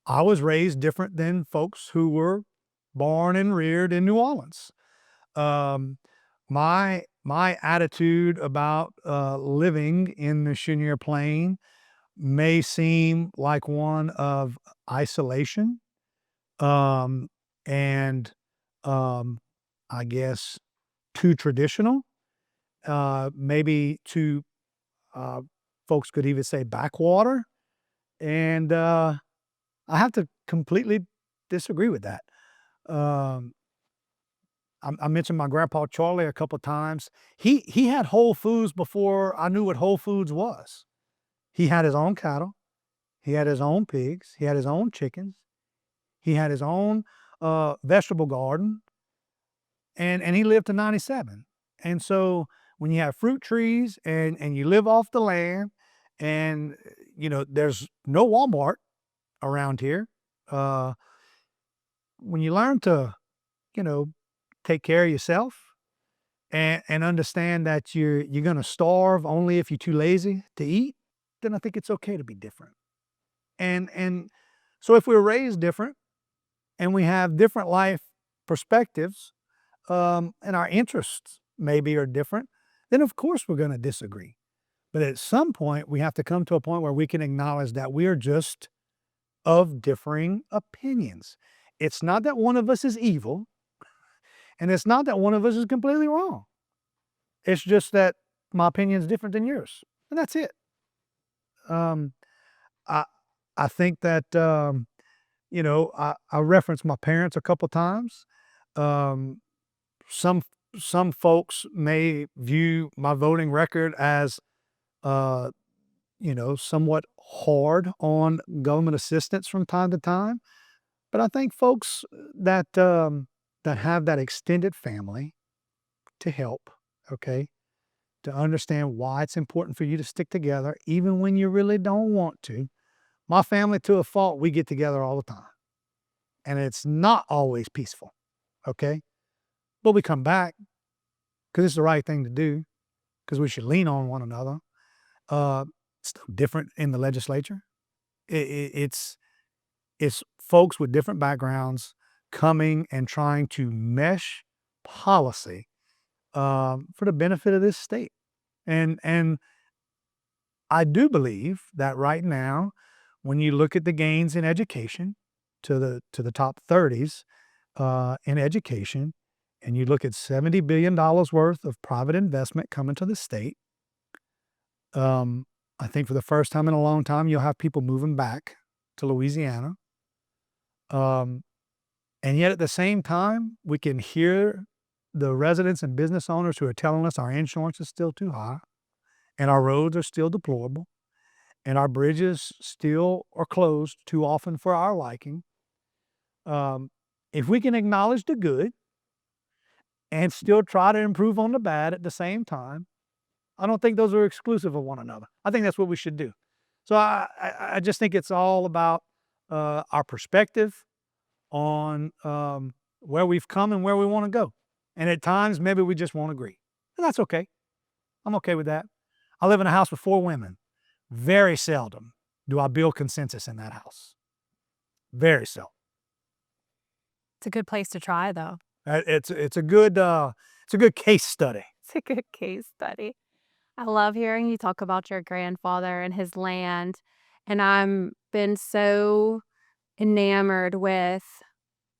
I was raised different than folks who were born and reared in New Orleans. My attitude about living in the Chenier Plain may seem like one of isolation, and I guess too traditional. Maybe too, folks could even say backwater, and I have to completely disagree with that. Um, I mentioned my grandpa Charlie a couple times. He had Whole Foods before I knew what Whole Foods was. He had his own cattle. He had his own pigs. He had his own chickens. He had his own vegetable garden, and he lived to 97. And so when you have fruit trees and you live off the land, and there's no Walmart around here, when you learn to take care of yourself and understand that you're going to starve only if you're too lazy to eat, then I think it's okay to be different. And so if we're raised different and we have different life perspectives, and our interests maybe are different, then of course we're going to disagree. But at some point, we have to come to a point where we can acknowledge that we are just of differing opinions. It's not that one of us is evil, and it's not that one of us is completely wrong. It's just that my opinion is different than yours, and that's it. Um, I I think that I referenced my parents a couple times. Um, some some folks may view my voting record as uh, somewhat hard on government assistance from time to time. But I think folks that have that extended family to help, okay, to understand why it's important for you to stick together, even when you really don't want to. My family, to a fault, we get together all the time, and it's not always peaceful, okay? But we come back because it's the right thing to do, because we should lean on one another. It's different in the legislature. It's folks with different backgrounds coming and trying to mesh policy for the benefit of this state. And I do believe that right now, when you look at the gains in education to the top 30s in education, and you look at $70 billion worth of private investment coming to the state, I think for the first time in a long time, you'll have people moving back to Louisiana. And yet at the same time, we can hear the residents and business owners who are telling us our insurance is still too high, and our roads are still deplorable, and our bridges still are closed too often for our liking. If we can acknowledge the good and still try to improve on the bad at the same time, I don't think those are exclusive of one another. I think that's what we should do. So I just think it's all about our perspective on where we've come and where we want to go. And at times, maybe we just won't agree. And that's okay. I'm okay with that. I live in a house with 4 women. Very seldom do I build consensus in that house. Very seldom. It's a good place to try, though. It's a good case study. It's a good case study. I love hearing you talk about your grandfather and his land. And I'm been so enamored with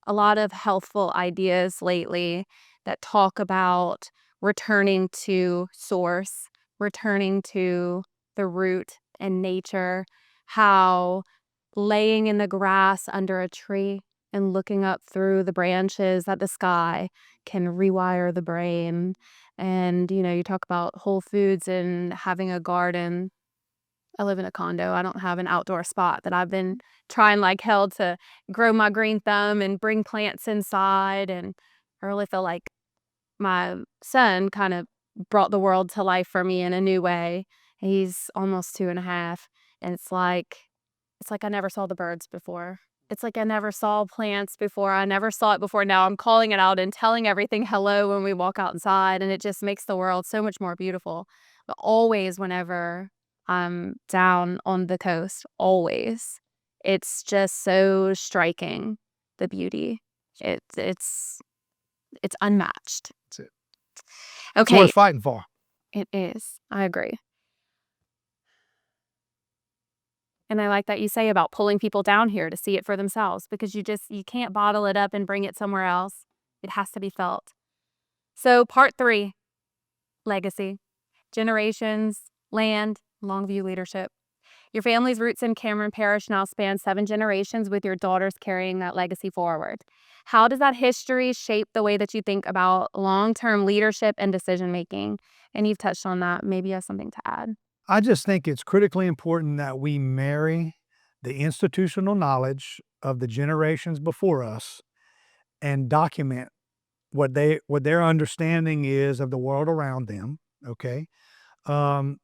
a lot of healthful ideas lately that talk about returning to source, returning to the root and nature, how laying in the grass under a tree and looking up through the branches at the sky can rewire the brain. And, you talk about whole foods and having a garden. I live in a condo. I don't have an outdoor spot that I've been trying like hell to grow my green thumb and bring plants inside. And I really feel like my son kind of brought the world to life for me in a new way. He's almost 2.5. And it's like I never saw the birds before. It's like I never saw plants before. I never saw it before. Now I'm calling it out and telling everything hello when we walk outside. And it just makes the world so much more beautiful. But always whenever I'm down on the coast, always, it's just so striking, the beauty. It's unmatched. That's it. It's Okay, worth fighting for. it is. I agree. And I like that you say about pulling people down here to see it for themselves, because you can't bottle it up and bring it somewhere else. It has to be felt. So part 3, legacy, generations, land, Longview leadership. Your family's roots in Cameron Parish now span 7 generations, with your daughters carrying that legacy forward. How does that history shape the way that you think about long-term leadership and decision-making? And you've touched on that. Maybe you have something to add. I just think it's critically important that we marry the institutional knowledge of the generations before us and document what their understanding is of the world around them, okay? And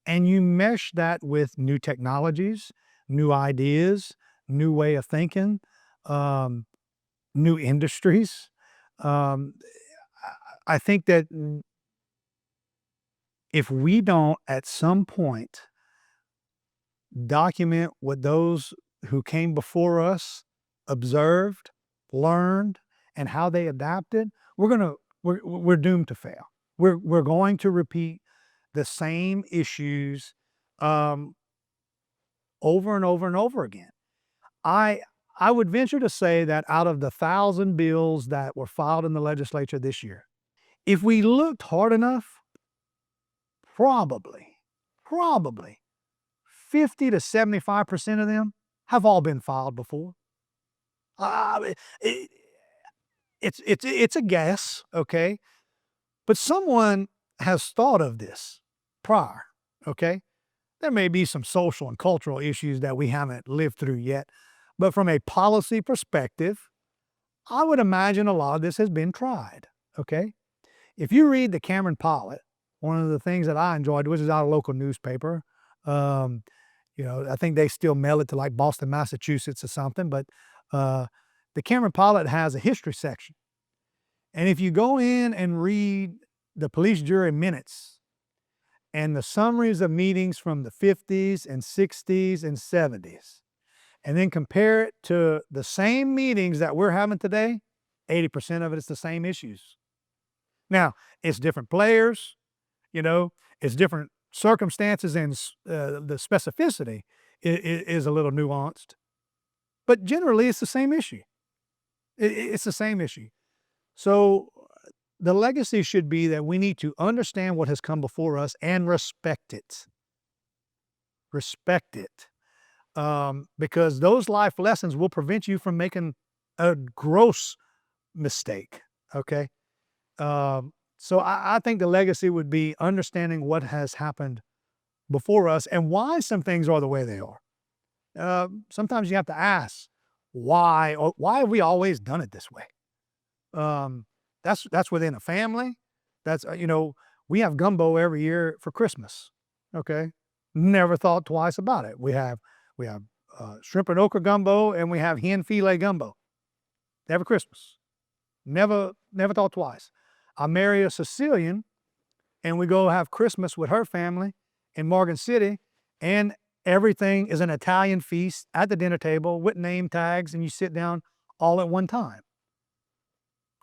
you mesh that with new technologies, new ideas, new way of thinking, new industries. I think that if we don't at some point document what those who came before us observed, learned, and how they adapted, we're doomed to fail. We're going to repeat the same issues over and over and over again. I would venture to say that out of the 1,000 bills that were filed in the legislature this year, if we looked hard enough, probably 50 to 75% of them have all been filed before. It's a guess, okay? But someone has thought of this prior, okay? There may be some social and cultural issues that we haven't lived through yet, but from a policy perspective, I would imagine a lot of this has been tried, okay? If you read the Cameron Pilot, one of the things that I enjoyed, which is our local newspaper, I think they still mail it to like Boston, Massachusetts or something, but the Cameron Pilot has a history section. And if you go in and read the police jury minutes and the summaries of meetings from the 50s and 60s and 70s, and then compare it to the same meetings that we're having today, 80% of it is the same issues. Now, it's different players, it's different circumstances, and the specificity is a little nuanced, but generally it's the same issue. It's the same issue. So the legacy should be that we need to understand what has come before us and respect it. Respect it. Because those life lessons will prevent you from making a gross mistake, okay? So I think the legacy would be understanding what has happened before us and why some things are the way they are. Sometimes you have to ask, why have we always done it this way? That's within a family. That's, we have gumbo every year for Christmas, okay? Never thought twice about it. We have shrimp and okra gumbo, and we have hen filet gumbo every Christmas. Never thought twice. I marry a Sicilian, and we go have Christmas with her family in Morgan City, and everything is an Italian feast at the dinner table with name tags, and you sit down all at one time.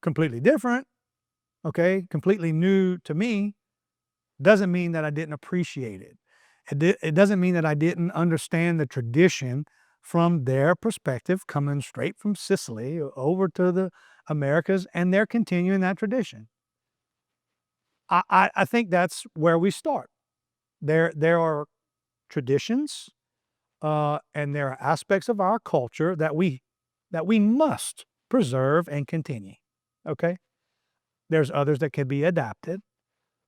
Completely different, okay? Completely new to me. Doesn't mean that I didn't appreciate it. It doesn't mean that I didn't understand the tradition from their perspective, coming straight from Sicily over to the Americas, and they're continuing that tradition. I think that's where we start. There are traditions, and there are aspects of our culture that we must preserve and continue. Okay? There's others that can be adapted,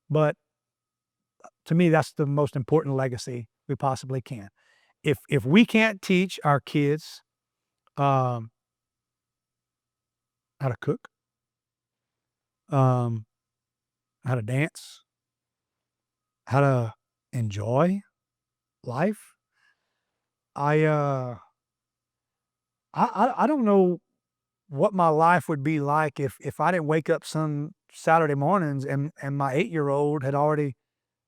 but to me, that's the most important legacy we possibly can. If we can't teach our kids how to cook, how to dance, how to enjoy life, I don't know what my life would be like if I didn't wake up some Saturday mornings and my 8-year-old had already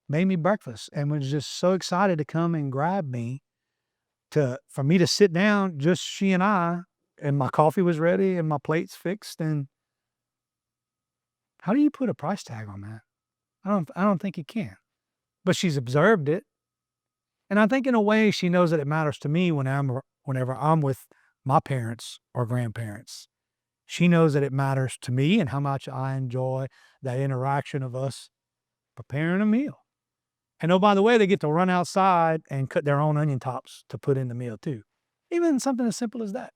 made me breakfast and was just so excited to come and grab me for me to sit down, just she and I, and my coffee was ready and my plate's fixed. And how do you put a price tag on that? I don't think you can. But she's observed it. And I think in a way she knows that it matters to me whenever I'm with my parents or grandparents. She knows that it matters to me and how much I enjoy that interaction of us preparing a meal. And oh, by the way, they get to run outside and cut their own onion tops to put in the meal too. Even something as simple as that.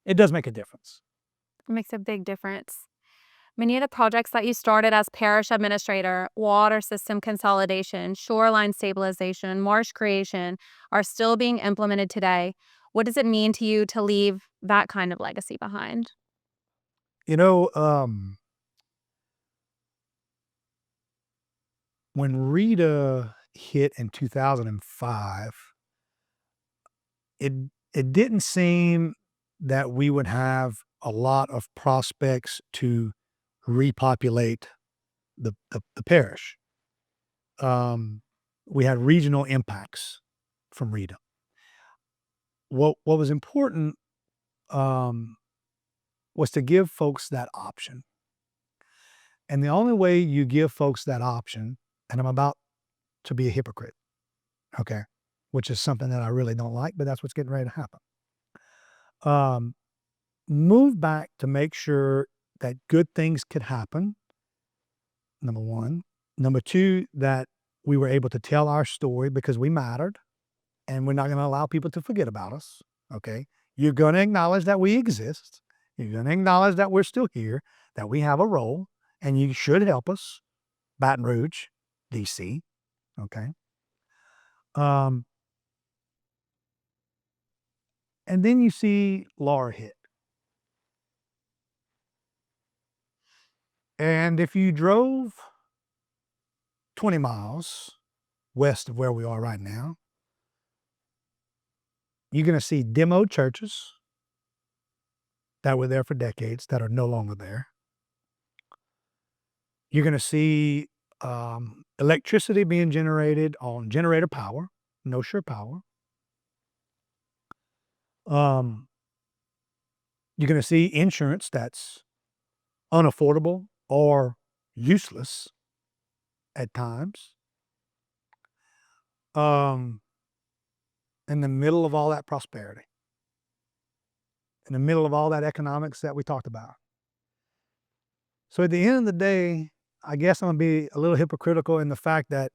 It does make a difference. It makes a big difference. Many of the projects that you started as parish administrator, water system consolidation, shoreline stabilization, marsh creation, are still being implemented today. What does it mean to you to leave that kind of legacy behind? When Rita hit in 2005, it didn't seem that we would have a lot of prospects to repopulate the parish. We had regional impacts from Rita. What was important was to give folks that option. And the only way you give folks that option, and I'm about to be a hypocrite, okay, which is something that I really don't like, but that's what's getting ready to happen. Move back to make sure that good things could happen, number one. Number two, that we were able to tell our story because we mattered, and we're not going to allow people to forget about us, okay? You're going to acknowledge that we exist. You're going to acknowledge that we're still here, that we have a role, and you should help us. Baton Rouge, D.C., okay? And then you see Laura hit. And if you drove 20 miles west of where we are right now, you're going to see demoed churches that were there for decades that are no longer there. You're going to see electricity being generated on generator power, no shore power. You're going to see insurance that's unaffordable or useless at times. In the middle of all that prosperity, in the middle of all that economics that we talked about. So at the end of the day, I guess I'm going to be a little hypocritical in the fact that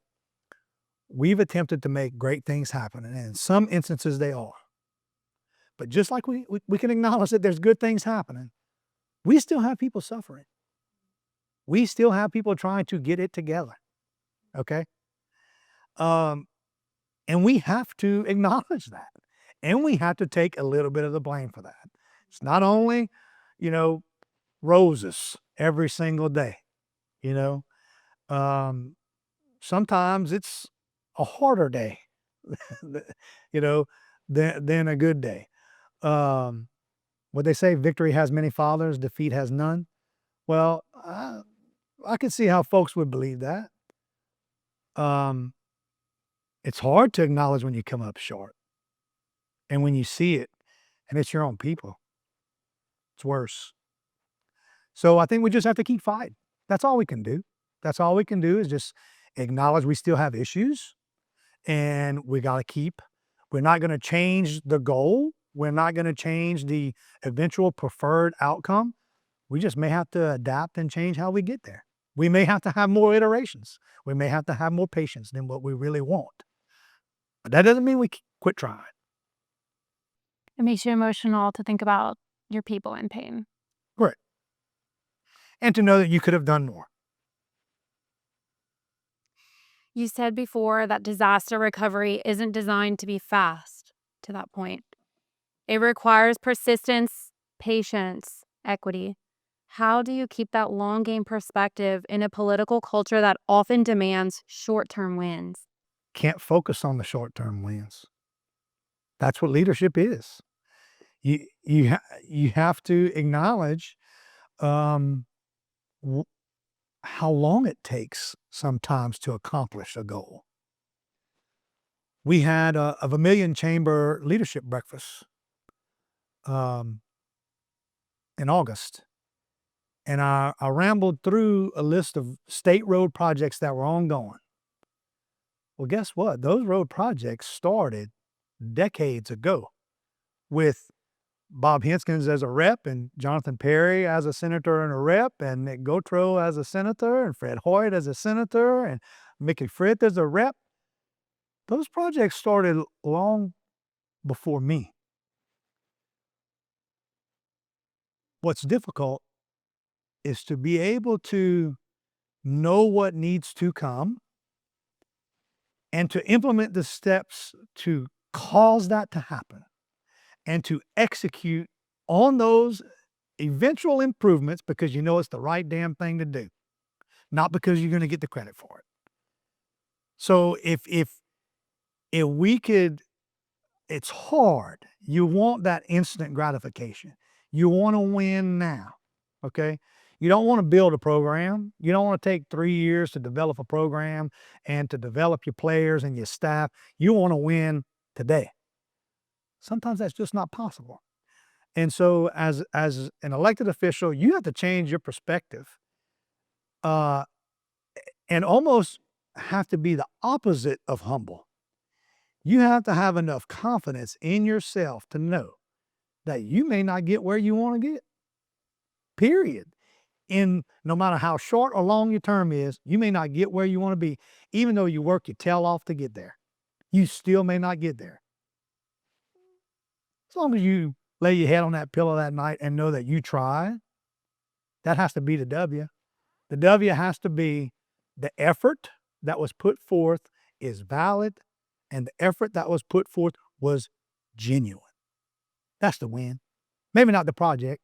we've attempted to make great things happen, and in some instances they are. But just like we can acknowledge that there's good things happening, we still have people suffering. We still have people trying to get it together, okay? And we have to acknowledge that. And we have to take a little bit of the blame for that. It's not only, roses every single day, sometimes it's a harder day, than a good day. What they say, victory has many fathers, defeat has none. Well, I can see how folks would believe that. It's hard to acknowledge when you come up short. And when you see it, and it's your own people, it's worse. So I think we just have to keep fighting. That's all we can do. That's all we can do is just acknowledge we still have issues, and we got to keep. We're not going to change the goal. We're not going to change the eventual preferred outcome. We just may have to adapt and change how we get there. We may have to have more iterations. We may have to have more patience than what we really want. But that doesn't mean we quit trying. It makes you emotional to think about your people in pain. Right. And to know that you could have done more. You said before that disaster recovery isn't designed to be fast to that point. It requires persistence, patience, equity. How do you keep that long game perspective in a political culture that often demands short-term wins? Can't focus on the short-term wins. That's what leadership is. You have to acknowledge how long it takes sometimes to accomplish a goal. We had a Vermilion Chamber leadership breakfast in August. And I rambled through a list of state road projects that were ongoing. Well, guess what? Those road projects started decades ago with Bob Hinskins as a rep and Jonathan Perry as a senator and a rep and Nick Gotro as a senator and Fred Hoyt as a senator and Mickey Frith as a rep. Those projects started long before me. What's difficult is to be able to know what needs to come and to implement the steps to cause that to happen and to execute on those eventual improvements because you know it's the right damn thing to do, not because you're going to get the credit for it. So if we could, it's hard. You want that instant gratification. You want to win now, okay? You don't want to build a program. You don't want to take 3 years to develop a program and to develop your players and your staff. You want to win today. Sometimes that's just not possible. And so as an elected official, you have to change your perspective and almost have to be the opposite of humble. You have to have enough confidence in yourself to know that you may not get where you want to get, period. In no matter how short or long your term is, you may not get where you want to be, even though you work your tail off to get there. You still may not get there. As long as you lay your head on that pillow that night and know that you tried, that has to be the W. The W has to be the effort that was put forth is valid and the effort that was put forth was genuine. That's the win. Maybe not the project,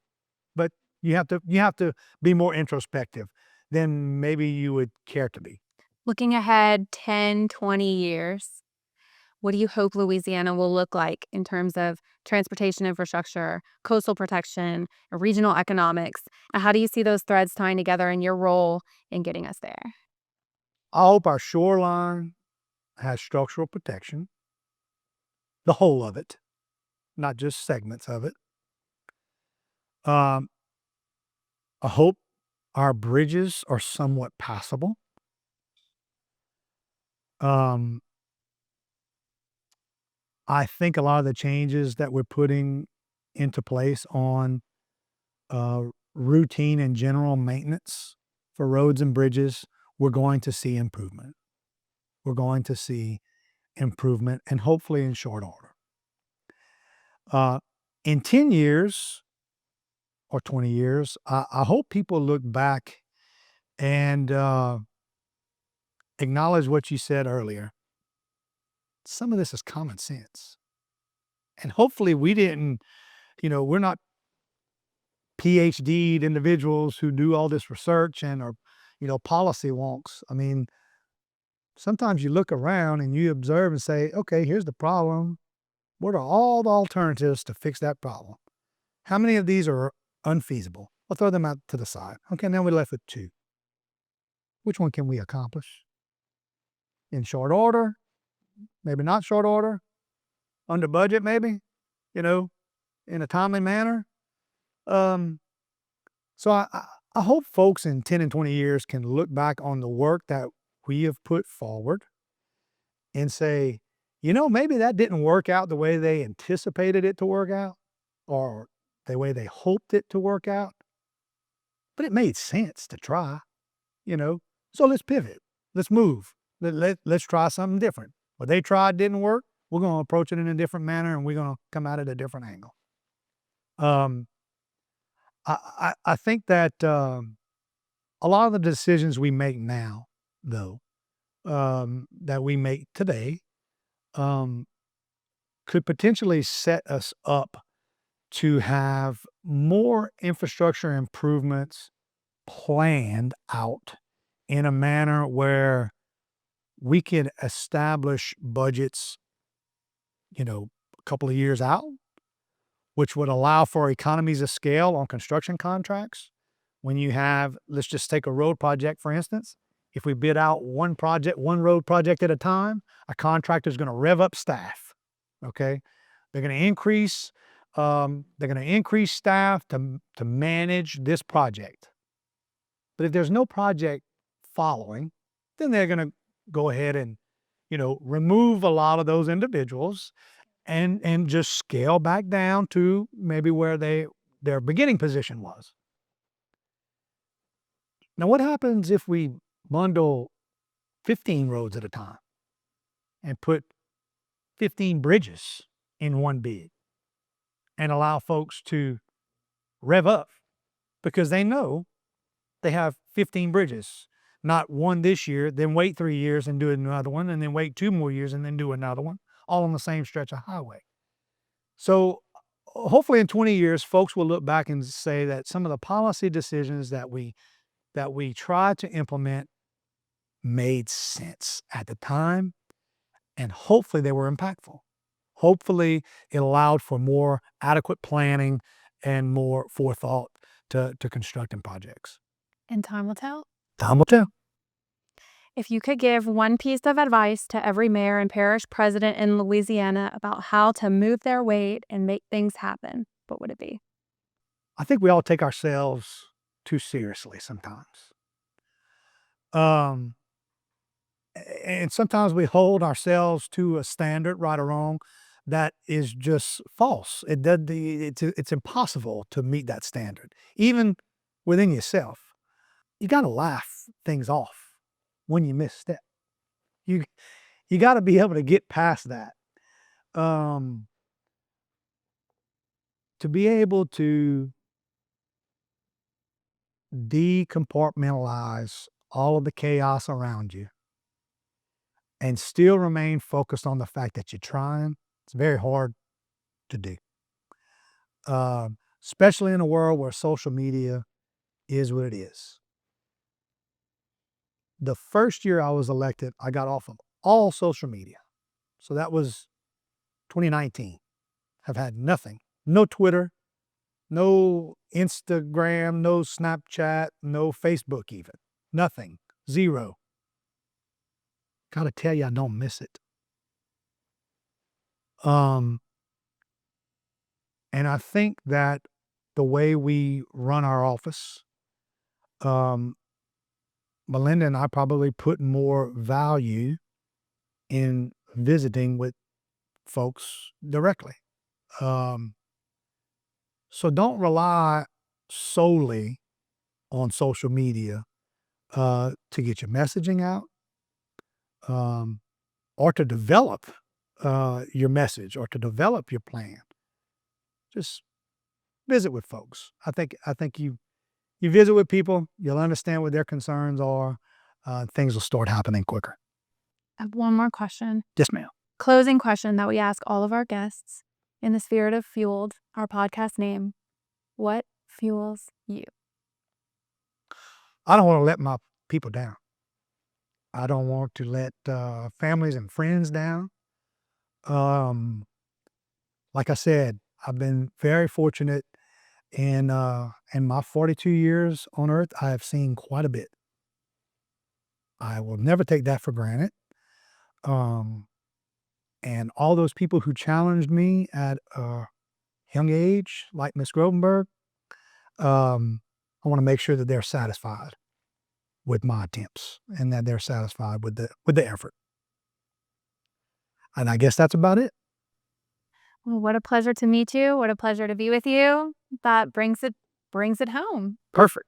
but you have to be more introspective than maybe you would care to be. Looking ahead 10, 20 years, what do you hope Louisiana will look like in terms of transportation infrastructure, coastal protection, regional economics? And how do you see those threads tying together in your role in getting us there? I hope our shoreline has structural protection, the whole of it, not just segments of it. Um, I hope our bridges are somewhat passable. Um, I think a lot of the changes that we're putting into place on routine and general maintenance for roads and bridges, we're going to see improvement. We're going to see improvement, and hopefully in short order. In 10 years or 20 years, I hope people look back and acknowledge what you said earlier. Some of this is common sense. And hopefully we didn't, we're not PhD'd individuals who do all this research and are, policy wonks. I mean, sometimes you look around and you observe and say, okay, here's the problem. What are all the alternatives to fix that problem? How many of these are unfeasible? I'll throw them out to the side. Okay, now we're left with 2. Which one can we accomplish? In short order? Maybe not short order? Under budget, maybe? In a timely manner? So I hope folks in 10 and 20 years can look back on the work that we have put forward and say, maybe that didn't work out the way they anticipated it to work out or the way they hoped it to work out, but it made sense to try, So let's pivot. Let's move. Let's try something different. What they tried didn't work. We're going to approach it in a different manner, and we're going to come at it a different angle. I think that a lot of the decisions we make now, though, that we make today, could potentially set us up to have more infrastructure improvements planned out in a manner where we can establish budgets, a couple of years out, which would allow for economies of scale on construction contracts. When you have, let's just take a road project, for instance. If we bid out one road project at a time, a contractor is going to rev up staff. Okay, they're going to increase staff to manage this project. But if there's no project following, then they're going to go ahead and remove a lot of those individuals and just scale back down to maybe where their beginning position was. Now, what happens if we bundle 15 roads at a time and put 15 bridges in one bid and allow folks to rev up because they know they have 15 bridges, not one this year, then wait 3 years and do another one, and then wait 2 more years and then do another one, all on the same stretch of highway. So hopefully in 20 years, folks will look back and say that some of the policy decisions that we tried to implement made sense at the time, and hopefully they were impactful. Hopefully it allowed for more adequate planning and more forethought to constructing projects. And time will tell. Time will tell. If you could give one piece of advice to every mayor and parish president in Louisiana about how to move their weight and make things happen, what would it be? I think we all take ourselves too seriously sometimes. And sometimes we hold ourselves to a standard, right or wrong, that is just false. It's impossible to meet that standard. Even within yourself, you got to laugh things off when you misstep. You got to be able to get past that. To be able to decompartmentalize all of the chaos around you and still remain focused on the fact that you're trying, it's very hard to do. Especially in a world where social media is what it is. The first year I was elected, I got off of all social media. So that was 2019. I've had nothing. No Twitter, no Instagram, no Snapchat, no Facebook even. Nothing. 0. Gotta tell you, I don't miss it. And I think that the way we run our office, um, Melinda and I probably put more value in visiting with folks directly. So don't rely solely on social media to get your messaging out, or to develop your message or to develop your plan. Just visit with folks. I think you visit with people, you'll understand what their concerns are. Things will start happening quicker. I have one more question. Yes, ma'am. Closing question that we ask all of our guests in the spirit of Fueled, our podcast name. What fuels you? I don't want to let my people down. I don't want to let families and friends down. Like I said, I've been very fortunate in my 42 years on earth. I have seen quite a bit. I will never take that for granted. And all those people who challenged me at a young age, like Miss Grovenberg, I want to make sure that they're satisfied with my attempts and that they're satisfied with the effort. And I guess that's about it. Well, what a pleasure to meet you. What a pleasure to be with you. That brings it home. Perfect.